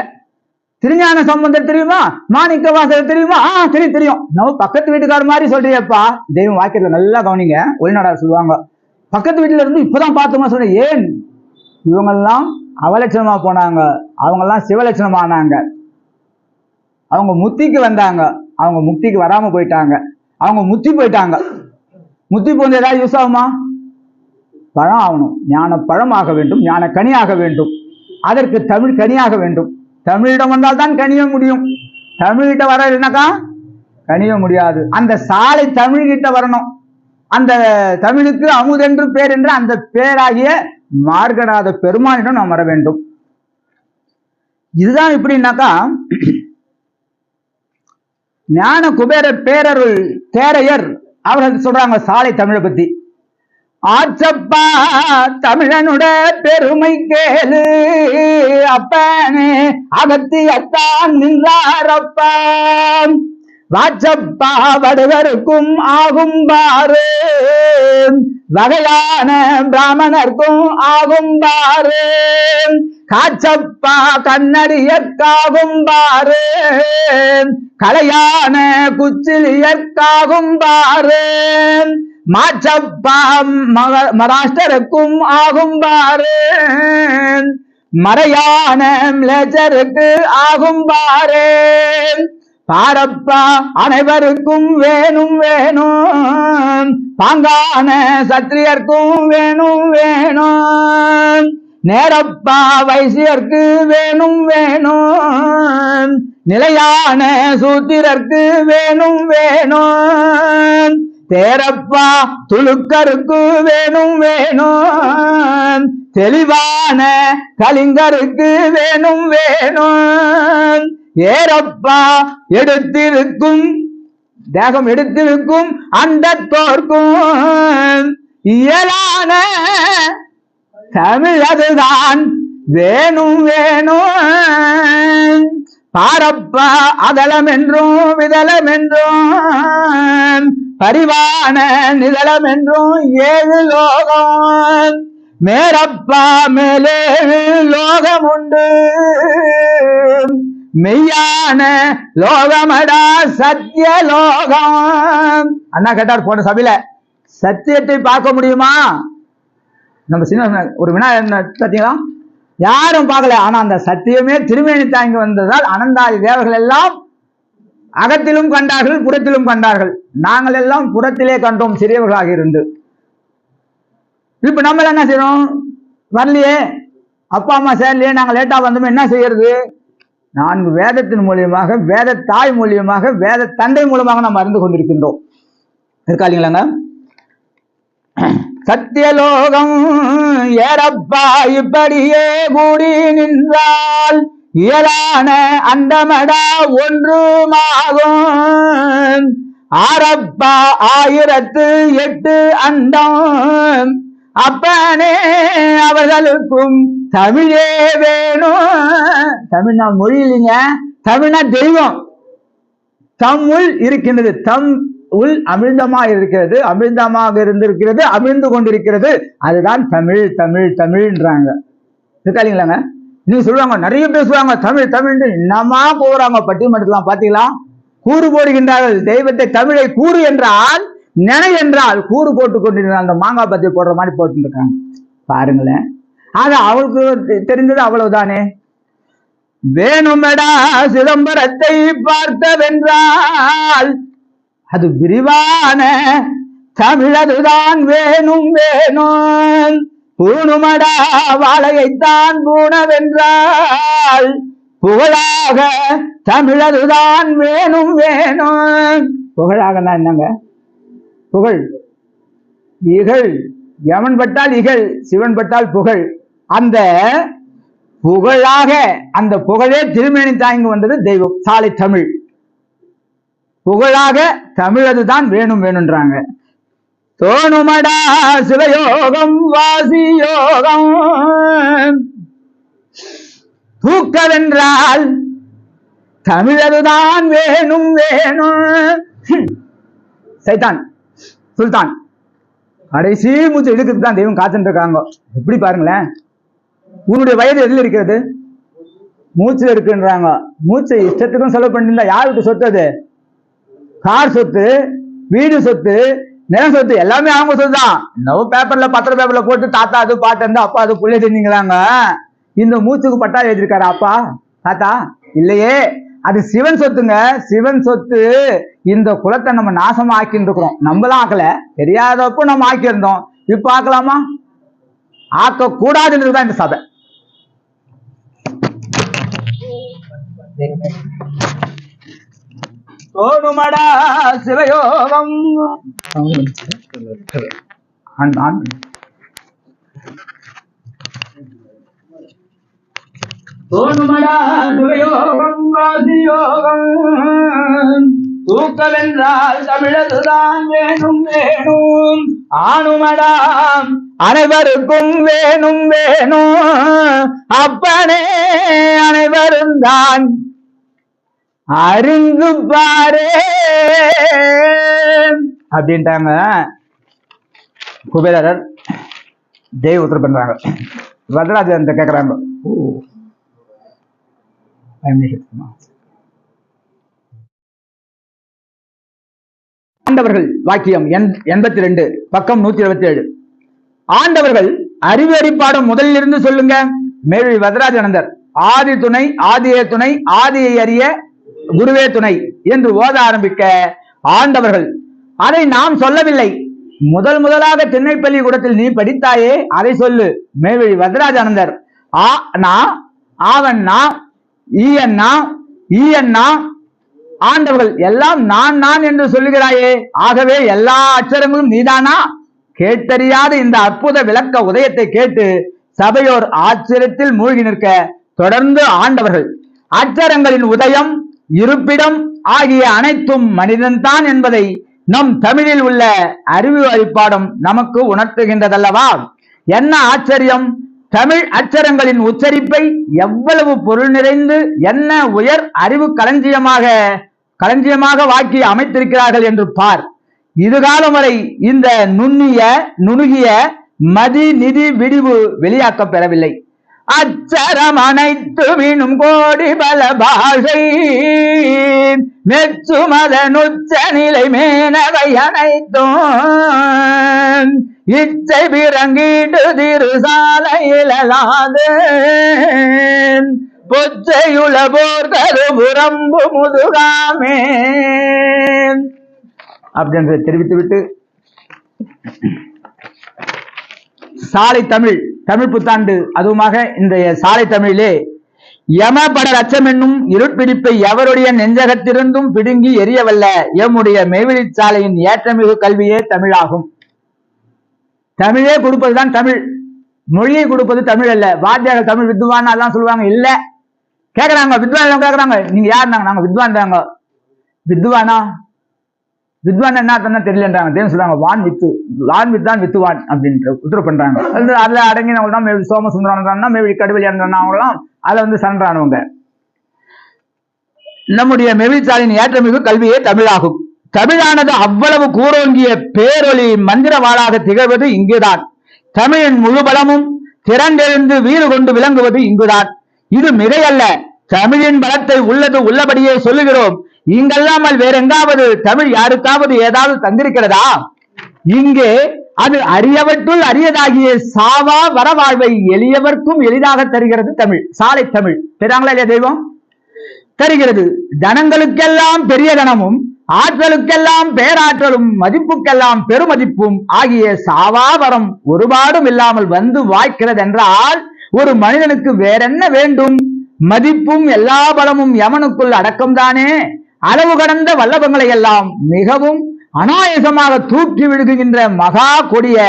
திருஞான சம்பந்தர் தெரியுமா, மாணிக்க வாசகர் தெரியுமா, தெரியும் தெரியும். நம்ம பக்கத்து வீட்டுக்கார மாதிரி சொல்றியப்பா. தெய்வம் வாக்கியத்துல நல்லா கவனிங்க, ஒளிநாடார் சொல்லுவாங்க, பக்கத்து வீட்டுல இருந்து இப்பதான் பார்த்தோமா சொல்றேன். ஏன் இவங்கெல்லாம் அவலட்சணமா போனாங்க, அவங்கெல்லாம் சிவலட்சணமா ஆனாங்க. அவங்க முத்திக்கு வந்தாங்க, அவங்க முக்திக்கு வராம போயிட்டாங்க. அவங்க முத்தி போயிட்டாங்க. முத்தி போந்து ஏதாவது யூஸ் ஆகுமா? பழம் ஆகணும், ஞான பழம் ஆக வேண்டும், ஞான கனியாக வேண்டும். அதற்கு தமிழ் கனியாக வேண்டும். தமிழிடம் வந்தால் தான் கனிய முடியும். தமிழ்கிட்ட வரனாக்கா கனிய முடியாது. அந்த சாலை தமிழ்கிட்ட வரணும். அந்த தமிழுக்கு அமுதென்று பேர் என்று அந்த பேராகிய மார்கநாத பெருமானிடம் நாம் வர வேண்டும். இதுதான் எப்படின்னாக்கா, ஞான குபேரர் பேரருள் தேரையர் அவர்கள் சொல்றாங்க சாலை தமிழை பத்தி. ஆச்சப்பா தமிழனுட பெருமை கேளு அப்பனே அகத்தியத்தான் நின்றாரப்பா வாச்சப்பா வடுவருக்கும் ஆகும் பாரு வகையான பிராமணர்க்கும் ஆகும் பாரு காச்சப்பா கண்ணடியற்காகும் பாரு கலையான குச்சிலியற்காகும் பாரு மாச்சப்பா மராஷ்டருக்கும் ஆகும் பாரு மறையான மிளச்சருக்கு ஆகும் பாரு பாரப்பா அனைவருக்கும் வேணும் வேணும் பாங்கான சத்திரியர்க்கும் வேணும் வேணும் நேரப்பா வைசியர்க்கு வேணும் வேணும் நிலையான சூத்திரர்க்கு வேணும் வேணும் தேரப்பா துலுக்கருக்கு வேணும் வேணும் தெளிவான கலிங்கருக்கு வேணும் வேணும் ஏரப்பா எடுத்திருக்கும் தேகம் எடுத்திருக்கும் அந்த தோற்கும் இயலான தமிழதுதான் வேணும் வேணும் பாரப்பா அதலம் என்றும் விதலம் என்றும் பரிவான நிதலம் என்றும் 7 லோகம் மேரப்பா மேலே லோகம் உண்டு மெய்யான லோகமடா சத்திய லோகம். அண்ணா கேட்டார் போன சபையில, சத்தியத்தை பார்க்க முடியுமா? நம்ம சின்ன ஒரு வினா பார்த்தீங்களா? யாரும் பார்க்கல. ஆனா அந்த சத்தியமே திருமேனி தாங்கி வந்ததால் அனந்தாதி தேவர்கள் எல்லாம் அகத்திலும் கண்டார்கள், புறத்திலும் கண்டார்கள். நாங்கள் எல்லாம் புறத்திலே கண்டோம் சிறியவர்களாக இருந்து. இப்ப நம்ம என்ன செய்யறோம்? வரலையே, அப்பா அம்மா சேரலையே, நாங்கள் லேட்டா வந்தோம், என்ன செய்யறது? 4 வேதத்தின் மூலியமாக, வேத தாய் மூலியமாக, வேத தந்தை மூலமாக நாம் அறிந்து கொண்டிருக்கின்றோம். இருக்கா இல்லைங்களாங்க? சத்தியலோகம் ஏறப்பா இப்படியே கூடி நின்றால் இயலான அண்டமடா ஒன்றுமாகும் ஆரப்பா 1008 அண்டம் அப்பனே அவர்களுக்கும் தமிழே வேணும். தமிழ்னா மொழி இல்லைங்க, தமிழ்னா தெய்வம். தம்முள் இருக்கின்றது, தம் உள் அமிழ்தமாக இருக்கிறது, அமிழ்தமாக இருந்திருக்கிறது, அமிழ்ந்து கொண்டிருக்கிறது. அதுதான் தமிழ் தமிழ் தமிழ்ன்றாங்க. இருக்கா இல்லைங்களாங்க? நீங்க சொல்லுவாங்க, நிறைய பேசுவாங்க தமிழ் தமிழ், என்னமா போறாங்க பட்டிமன்றலாம் பாத்தீங்களா? கூறு போடுகின்றார்கள். தெய்வத்தை தமிழை கூறு என்றால், நினை என்றால் கூறு போட்டு கொண்டிருந்தாங்க. அந்த மாங்காய் பத்தி போடுற மாதிரி போட்டு இருக்காங்க பாருங்களேன். ஆனா அவளுக்கு தெரிந்தது அவ்வளவுதானே. வேணுமடா சிதம்பரத்தை பார்த்தவென்றால் அது விரிவான தமிழதுதான் வேணும் வேணும். பூணுமடா வாழையைத்தான் பூணவென்றால் புகழாக தமிழதுதான் வேணும் வேணும். புகழாகனா என்னங்க? புகழ் இகழ், யமன் பட்டால் இகழ், சிவன் பட்டால் புகழ். அந்த புகழாக, அந்த புகழே திருமேனி தாங்கி வந்தது தெய்வம் சாலை தமிழ். புகழாக தமிழதுதான் வேணும் வேணும்ன்றாங்க. தோணுமடா சிவயோகம் வாசியோகம் தூக்கவென்றால் தமிழதுதான் வேணும் வேணும். சைத்தான் சுல்தான் கடைசி மூச்சு இழுக்கிறதுக்கு தான் தெய்வம் காத்துட்டு இருக்காங்க. எப்படி பாருங்களேன், உன்னுடைய வயது எதில் இருக்கிறது? மூச்சு இருக்குன்றாங்க. மூச்சை இஷ்டத்துக்கும் செலவு பண்ணிருந்தா யாருக்கு சொத்து? அது கார் சொத்து, வீடு சொத்து, நிலம் சொத்து, எல்லாமே அவங்க சொத்து தான். இன்னும் பேப்பர்ல பத்திர பேப்பர்ல போட்டு தாத்தா அது பாட்டு இருந்தா அப்பா அது புள்ளை தெரிஞ்சுங்களாங்க. இந்த மூச்சுக்கு பட்டா எழுதியிருக்காரு அப்பா தாத்தா இல்லையே. அது சிவன் சொத்துங்க, சிவன் சொத்து. இந்த குலத்தை நம்ம நாசமா ஆக்கிட்டு இருக்கிறோம். நம்மளாம் ஆக்கல, தெரியாதப்போ நம்ம ஆக்கியிருந்தோம். இப்ப ஆக்கலாமா? ஆக்க கூடாதுன்றதுதான் இந்த சபை. தோணுமடா சிவயோகம் தோணுமடா சிவயோகம் வாசியோகம் தூக்கவென்றால் தமிழதுதான் வேணும் வேணும். ஆணுமடா அனைவருக்கும் வேணும் வேணும். அப்பனே அனைவரும் தான் அறிந்து பாரே அப்படின்ட்டாங்க குபேரர். தேவ உத்தரவு பண்றாங்க. வரதராஜன் கேட்கிறாங்க, ஆண்டவர்கள் வாக்கியம் 82 பக்கம் 127. ஆண்டவர்கள் அறிவு அடிப்பாடம் முதலில் இருந்து சொல்லுங்க. மேல்வி வரதராஜனந்தர் ஆதி துணை, ஆதியே துணை, ஆதியை அறிய குருவே துணை என்று ஓத ஆரம்பிக்க ஆண்டவர்கள் அதை நாம் சொல்லவில்லை. முதலாக திண்ணைப்பள்ளி கூடத்தில் நீ படித்தாயே அதை சொல்லு. மேல்வி வரதராஜனந்தர் ஆ நா, ஆவண்ணா, ஈயண்ணா, ஈயண்ணா, ஆண்டவர்கள் எல்லாம் நான் நான் என்று சொல்லுகிறாயே, ஆகவே எல்லா அச்சரங்களும் நீதானா? கேட்டறியாத இந்த அற்புத விளக்க உதயத்தை கேட்டு சபையோர் ஆச்சரியத்தில் மூழ்கி நிற்க தொடர்ந்து ஆண்டவர்கள் அச்சரங்களின் உதயம், இருப்பிடம் ஆகிய அனைத்தும் மனிதன்தான் என்பதை நம் தமிழில் உள்ள அறிவு அடிப்பாடம் நமக்கு உணர்த்துகின்றதல்லவா? என்ன ஆச்சரியம்! தமிழ் அச்சரங்களின் உச்சரிப்பை எவ்வளவு பொருள் நிறைந்து என்ன உயர் அறிவு களஞ்சியமாக வாக்கி அமைத்திருக்கிறார்கள் என்று பார். இதுகாலம் வரை இந்த நுணுகிய மதி நிதி விடிவு வெளியாக்க பெறவில்லை. அச்சரம் அனைத்து மீனும் கோடி பல பாஷை மெச்சுமத நுச்ச நிலை மேனவை அனைத்தும் இச்சை பிறங்கிட்டு திருசாலையிலாது பொச்சையுள போர் கருபுறம்பு முதுகாமே அப்படின்றதை தெரிவித்துவிட்டு சாலை தமிழ் புத்தாண்டு அதுவுமாக இந்த சாலை தமிழிலே யமபடர் அச்சம் என்னும் இருட்பிடிப்பை எவருடைய நெஞ்சகத்திலிருந்தும் பிடுங்கி எரியவல்ல எம்முடைய மெய்வெளி சாலையின் ஏற்றமிகு கல்வியே தமிழாகும். தமிழே கொடுப்பதுதான் தமிழ், மொழியை கொடுப்பது தமிழ் அல்ல. வாத்தியார்கள் தமிழ் வித்வான் எல்லாம் சொல்லுவாங்க, இல்ல கேக்குறாங்க, வித்வான் கேக்குறாங்க, நீங்க யாருனாங்க? நாங்க வித்வான் தாங்க. வித்வானா? வித்வான் என்ன அர்த்தம்னா தெரியலன்றாங்க. சொல்றாங்க வான் வித் தான் வித்துவான் அப்படின்ற உத்தரவு பண்றாங்க. அதுல அடங்கினவங்க தான் மேவி சோமசுந்தரம், மேவி கடுவெளி அவங்களாம் அதை சன்றானவங்க. நம்முடைய மெவிச்சாலின் ஏற்றமிகு கல்வியே தமிழாகும். தமிழானது அவ்வளவு கூரோங்கிய பேரொளி மந்திரவாளாக திகழ்வது இங்குதான். தமிழின் முழு பலமும் திரண்டெழுந்து வீறு கொண்டு விளங்குவது இங்குதான். இது மிகையல்ல. தமிழின் பலத்தை உள்ளது உள்ளபடியே சொல்லுகிறோம். இங்கல்லாமல் வேற எங்காவது தமிழ் யாருக்காவது ஏதாவது தந்திருக்கிறதா? இங்கே அது அரியவற்றுள் அரியதாகிய சாவா வரவாழ்வை எளியவர்க்கும் எளிதாக தருகிறது தமிழ், சாலை தமிழ். தெரியாங்களா இல்லையா தெய்வம்? தருகிறது. தனங்களுக்கெல்லாம் பெரிய தனமும், ஆற்றலுக்கெல்லாம் பேராற்றலும், மதிப்புக்கெல்லாம் பெருமதிப்பும் ஆகிய சாவாவரம் ஒருபாடும் இல்லாமல் வந்து வாய்க்கிறது என்றால் ஒரு மனிதனுக்கு வேறென்ன வேண்டும்? மதிப்பும் எல்லா பலமும் யமனுக்குள் அடக்கம்தானே. அளவு கடந்த வல்லபங்களை எல்லாம் மிகவும் அனாயசமாக தூக்கி விடுகின்ற மகா கொடிய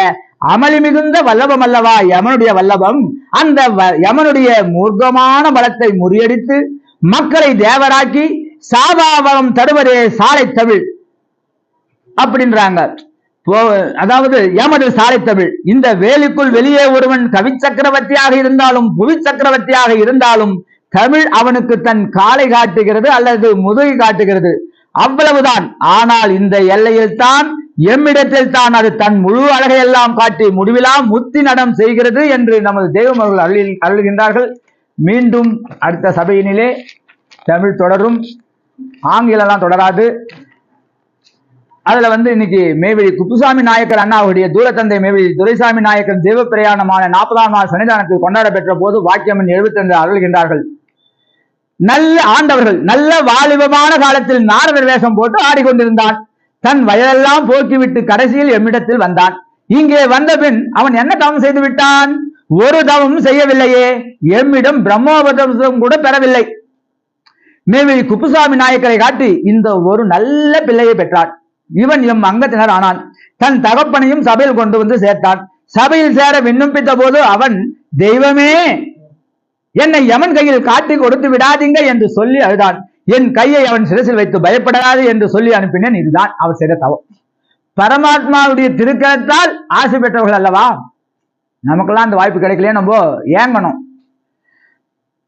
அமளி மிகுந்த வல்லபம் அல்லவா யமனுடைய வல்லபம். அந்த யமனுடைய மூர்க்கமான பலத்தை முறியடித்து மக்களை தேவராக்கி சாபாவரம் தருவதே சாலை தமிழ் அப்படின்றாங்க. அதாவது எமது சாலை தமிழ். இந்த வேலுக்குள் வெளியே ஒருவன் கவி சக்கரவர்த்தியாக இருந்தாலும் புவி சக்கரவர்த்தியாக இருந்தாலும் தமிழ் அவனுக்கு தன் காலை காட்டுகிறது அல்லது முதுகை காட்டுகிறது, அவ்வளவுதான். ஆனால் இந்த எல்லையில் தான், எம்மிடத்தில் தான் அது தன் முழு அழகையெல்லாம் காட்டி முடிவிலா முத்தி நடம் செய்கிறது என்று நமது தெய்வம் அவர்கள் அருள்கின்றார்கள். மீண்டும் அடுத்த சபையினிலே தமிழ் தொடரும், ஆங்கிலம் தொடராது. அதுல இன்னைக்கு மேவெளி குப்புசாமி நாயக்கர் அண்ணாவுடைய தூரத்தந்தை மேவெளி துரைசாமி நாயக்கர் தெய்வ பிரயாணமான 40ஆம் நாள் சன்னிதானத்தில் கொண்டாட பெற்ற போது வாக்கியம் 72 அருள்கின்றார்கள். நல்ல ஆண்டவர்கள் நல்ல வாலிபமான காலத்தில் நாரதர் வேஷம் போட்டு ஆடிக்கொண்டிருந்தான். தன் வயதெல்லாம் போக்கிவிட்டு கடைசியில் எம்மிடத்தில் வந்தான். இங்கே வந்த பின் அவன் என்ன தவம் செய்து விட்டான்? ஒரு தவமும் செய்யவில்லையே. எம்மிடம் பிரம்மோபதம் கூட பெறவில்லை. மேவெளி குப்புசாமி நாயக்கரை காட்டி இந்த ஒரு நல்ல பிள்ளையை பெற்றான். இவன் எம் அங்கத்தினர் ஆனான். தன் தகப்பனையும் சபையில் கொண்டு வந்து சேர்த்தான். சபையில் சேர விண்ணப்பித்த போது அவன், தெய்வமே, என்னை யமன் கையில் காட்டி கொடுத்து விடாதீங்க என்று சொல்லி அழுதான். என் கையை அவன் சிரசில் வைத்து பயப்படாது என்று சொல்லி அனுப்பினேன். இதுதான் அவர் செய்த தவம். பரமாத்மாவுடைய திருக்கரத்தால் ஆசை பெற்றவர்கள் அல்லவா. நமக்கெல்லாம் அந்த வாய்ப்பு கிடைக்கலையே, நம்ம ஏங்கணும்.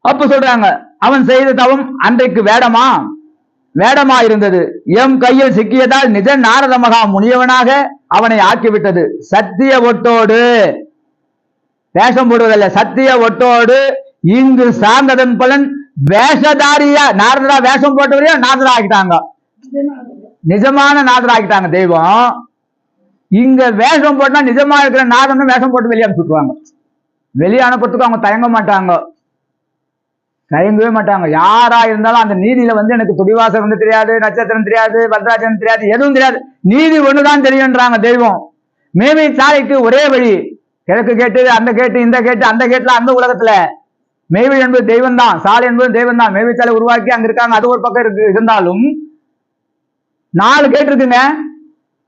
அப்ப சொல்றாங்க, அவன் செய்த தவம் அன்றைக்கு வேடமா இருந்தது. எம் கையில் சிக்கியதால் நிஜ நாரத மகா முனியவனாக அவனை ஆக்கிவிட்டது. சத்திய ஒட்டோடு, வேஷம் போடுவதில்லை, சத்திய ஒட்டோடு இங்கு சார்ந்ததன் பலன் வேஷதாரியா நாரதரா வேஷம் போட்டவரையா நாரதரா ஆக்கிட்டாங்க. நிஜமான நாரதரா ஆக்கிட்டாங்க தெய்வம். இங்க வேஷம் போட்டா நிஜமா இருக்கிற நாரதனும் வேஷம் போட்டு வெளியே அனுப்பிச்சுட்டுருவாங்க. வெளியே அனுப்புறதுக்கு அவங்க தயங்கவே மாட்டாங்க. யாரா இருந்தாலும் அந்த நீதியில எனக்கு துடிவாசம் தெரியாது, நட்சத்திரம் தெரியாது, பத்ராஜனம் தெரியாது, எதுவும் தெரியாது, நீதி ஒண்ணுதான் தெரியும்ன்றாங்க தெய்வம். மேவி சாலைக்கு ஒரே வழி, கிழக்கு கேட்டு, அந்த கேட்டு, இந்த கேட்டு, அந்த கேட்டுல, அந்த உலகத்துல மேவி என்பது தெய்வம் தான், சாலை என்பது தெய்வம் தான். மேவி சாலை உருவாக்கி அங்க இருக்காங்க, அது ஒரு பக்கம் இருந்தாலும் 4 கேட்டு இருக்குங்க.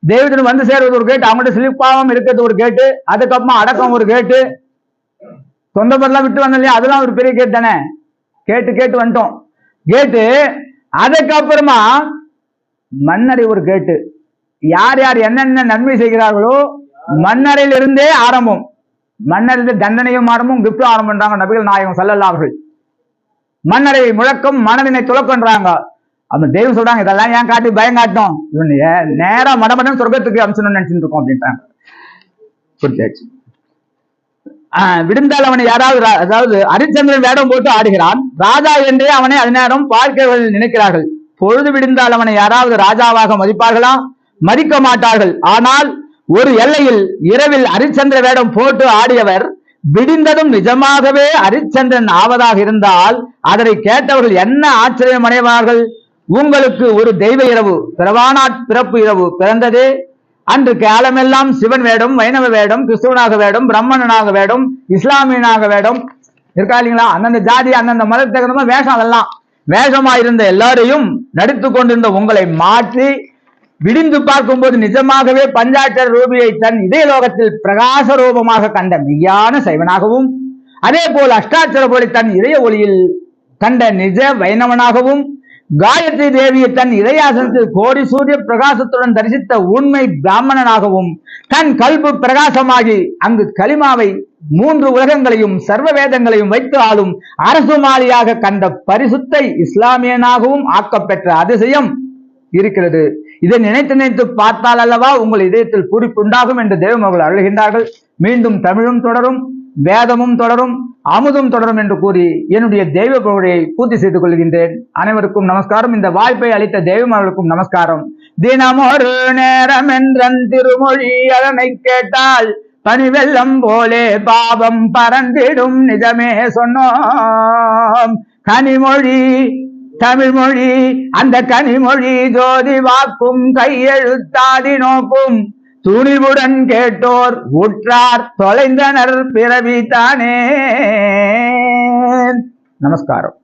தெய்வத்தின் வந்து சேர்வது ஒரு கேட்டு, அவங்கள்ட்ட சிலிப்பாவும் இருக்கிறது ஒரு கேட்டு, அதுக்கப்புறமா அடக்கம் ஒரு கேட்டு, சொந்த பொருளாம் விட்டு வந்தோம் இல்லையா, அதெல்லாம் ஒரு பெரிய கேட்டு தானே. கேட்டு வந்துட்டோம். கேட்டு அதுக்கப்புறமா மன்னரை ஒரு கேட்டு. யார் யார் என்னென்ன நன்மை செய்கிறார்களோ மன்னரில் இருந்தே ஆரம்பம். மன்னரில் தண்டனையும் ஆரம்பம், கிஃப்டும் ஆரம்பம் பண்றாங்க நபிகள் நாயகம் ஸல்லல்லாஹு அலைஹி வஸல்லம். மன்னரை முழக்கம் மனதினை துலக்கன்றாங்க. அந்த தெய்வம் சொல்றாங்க, இதெல்லாம் ஏன் காட்டி பயம் காட்டும், இவன் நேரா மடமடம் சொர்க்கத்துக்கு அம்சணும்னு நினைச்சுட்டு இருக்கோம் அப்படின்ட்டாங்க. புரிஞ்சாச்சு. விடுந்தால் அவனை யாராவது, அதாவது ஹரிச்சந்திரன் வேடம் போட்டு ஆடுகிறான், ராஜா என்றே அவனை அதநேரம் பார்க்கிறவர்கள் நினைக்கிறார்கள். பொழுது விடுந்தால் அவனை யாராவது ராஜாவாக மதிப்பார்களா? மதிக்க மாட்டார்கள். ஆனால் ஒரு எல்லையில் இரவில் ஹரிச்சந்திர வேடம் போட்டு ஆடியவர் விடிந்ததும் நிஜமாகவே ஹரிச்சந்திரன் ஆவதாக இருந்தால் அதனை கேட்டவர்கள் என்ன ஆச்சரியம் அடைவார்கள்? உங்களுக்கு ஒரு தெய்வ இரவு, பிறப்பு இரவு பிறந்ததே. அன்று காலமெல்லாம் சிவன் வேடம், வைணவ வேடம், கிறிஸ்துவனாக வேடம், பிரம்மணனாக வேடம், இஸ்லாமியனாக வேடம் இருக்கா இல்லைங்களா? அந்தந்த ஜாதி, அந்தந்த மதத்துக்கு தகுந்த வேஷம், அதெல்லாம் வேஷமாயிருந்த எல்லாரையும் நடித்து கொண்டிருந்த உங்களை மாற்றி விடிந்து பார்க்கும் போது நிஜமாகவே பஞ்சாட்சர ரூபியை தன் இதய லோகத்தில் பிரகாச ரூபமாக கண்ட மெய்யான சைவனாகவும், அதே போல் அஷ்டாட்சர போலி தன் இதய ஒளியில் கண்ட நிஜ வைணவனாகவும், காயத்ரி தேவியை தன் இதயாசனத்தில் கோடி சூரிய பிரகாசத்துடன் தரிசித்த உண்மை பிராமணனாகவும், தன் கல்பு பிரகாசமாகி அங்கு கலிமாவை 3 உலகங்களையும் சர்வ வேதங்களையும் வைத்து ஆளும் அரசுமாலியாக கண்ட பரிசுத்தை இஸ்லாமியனாகவும் ஆக்கப்பெற்ற அதிசயம் இருக்கிறது. இதை நினைத்து பார்த்தால் அல்லவா உங்கள் இதயத்தில் பூரிப்பு உண்டாகும் என்று தெய்வம் அவர்கள் அருள்கின்றார்கள். மீண்டும் தமிழும் தொடரும், வேதமும் தொடரும், அமுதும் தொடரும் என்று கூறி என்னுடைய தெய்வ புகழையை பூர்த்தி செய்து கொள்கின்றேன். அனைவருக்கும் நமஸ்காரம். இந்த வாய்ப்பை அளித்த தெய்வம் அவர்களுக்கும் நமஸ்காரம். தினமொரு நேரம் என்றன் திருமொழி அதனை கேட்டால் பனிவெல்லம் போலே பாவம் பறந்திடும், நிஜமே சொன்னோம் கனிமொழி தமிழ் மொழி அந்த கனிமொழி ஜோதி வாக்கும் கையெழுத்தாதி நோக்கும் துணிவுடன் கேட்டோர் உற்றார் தொலைந்தனர் பிறவித்தானே. நமஸ்காரம்.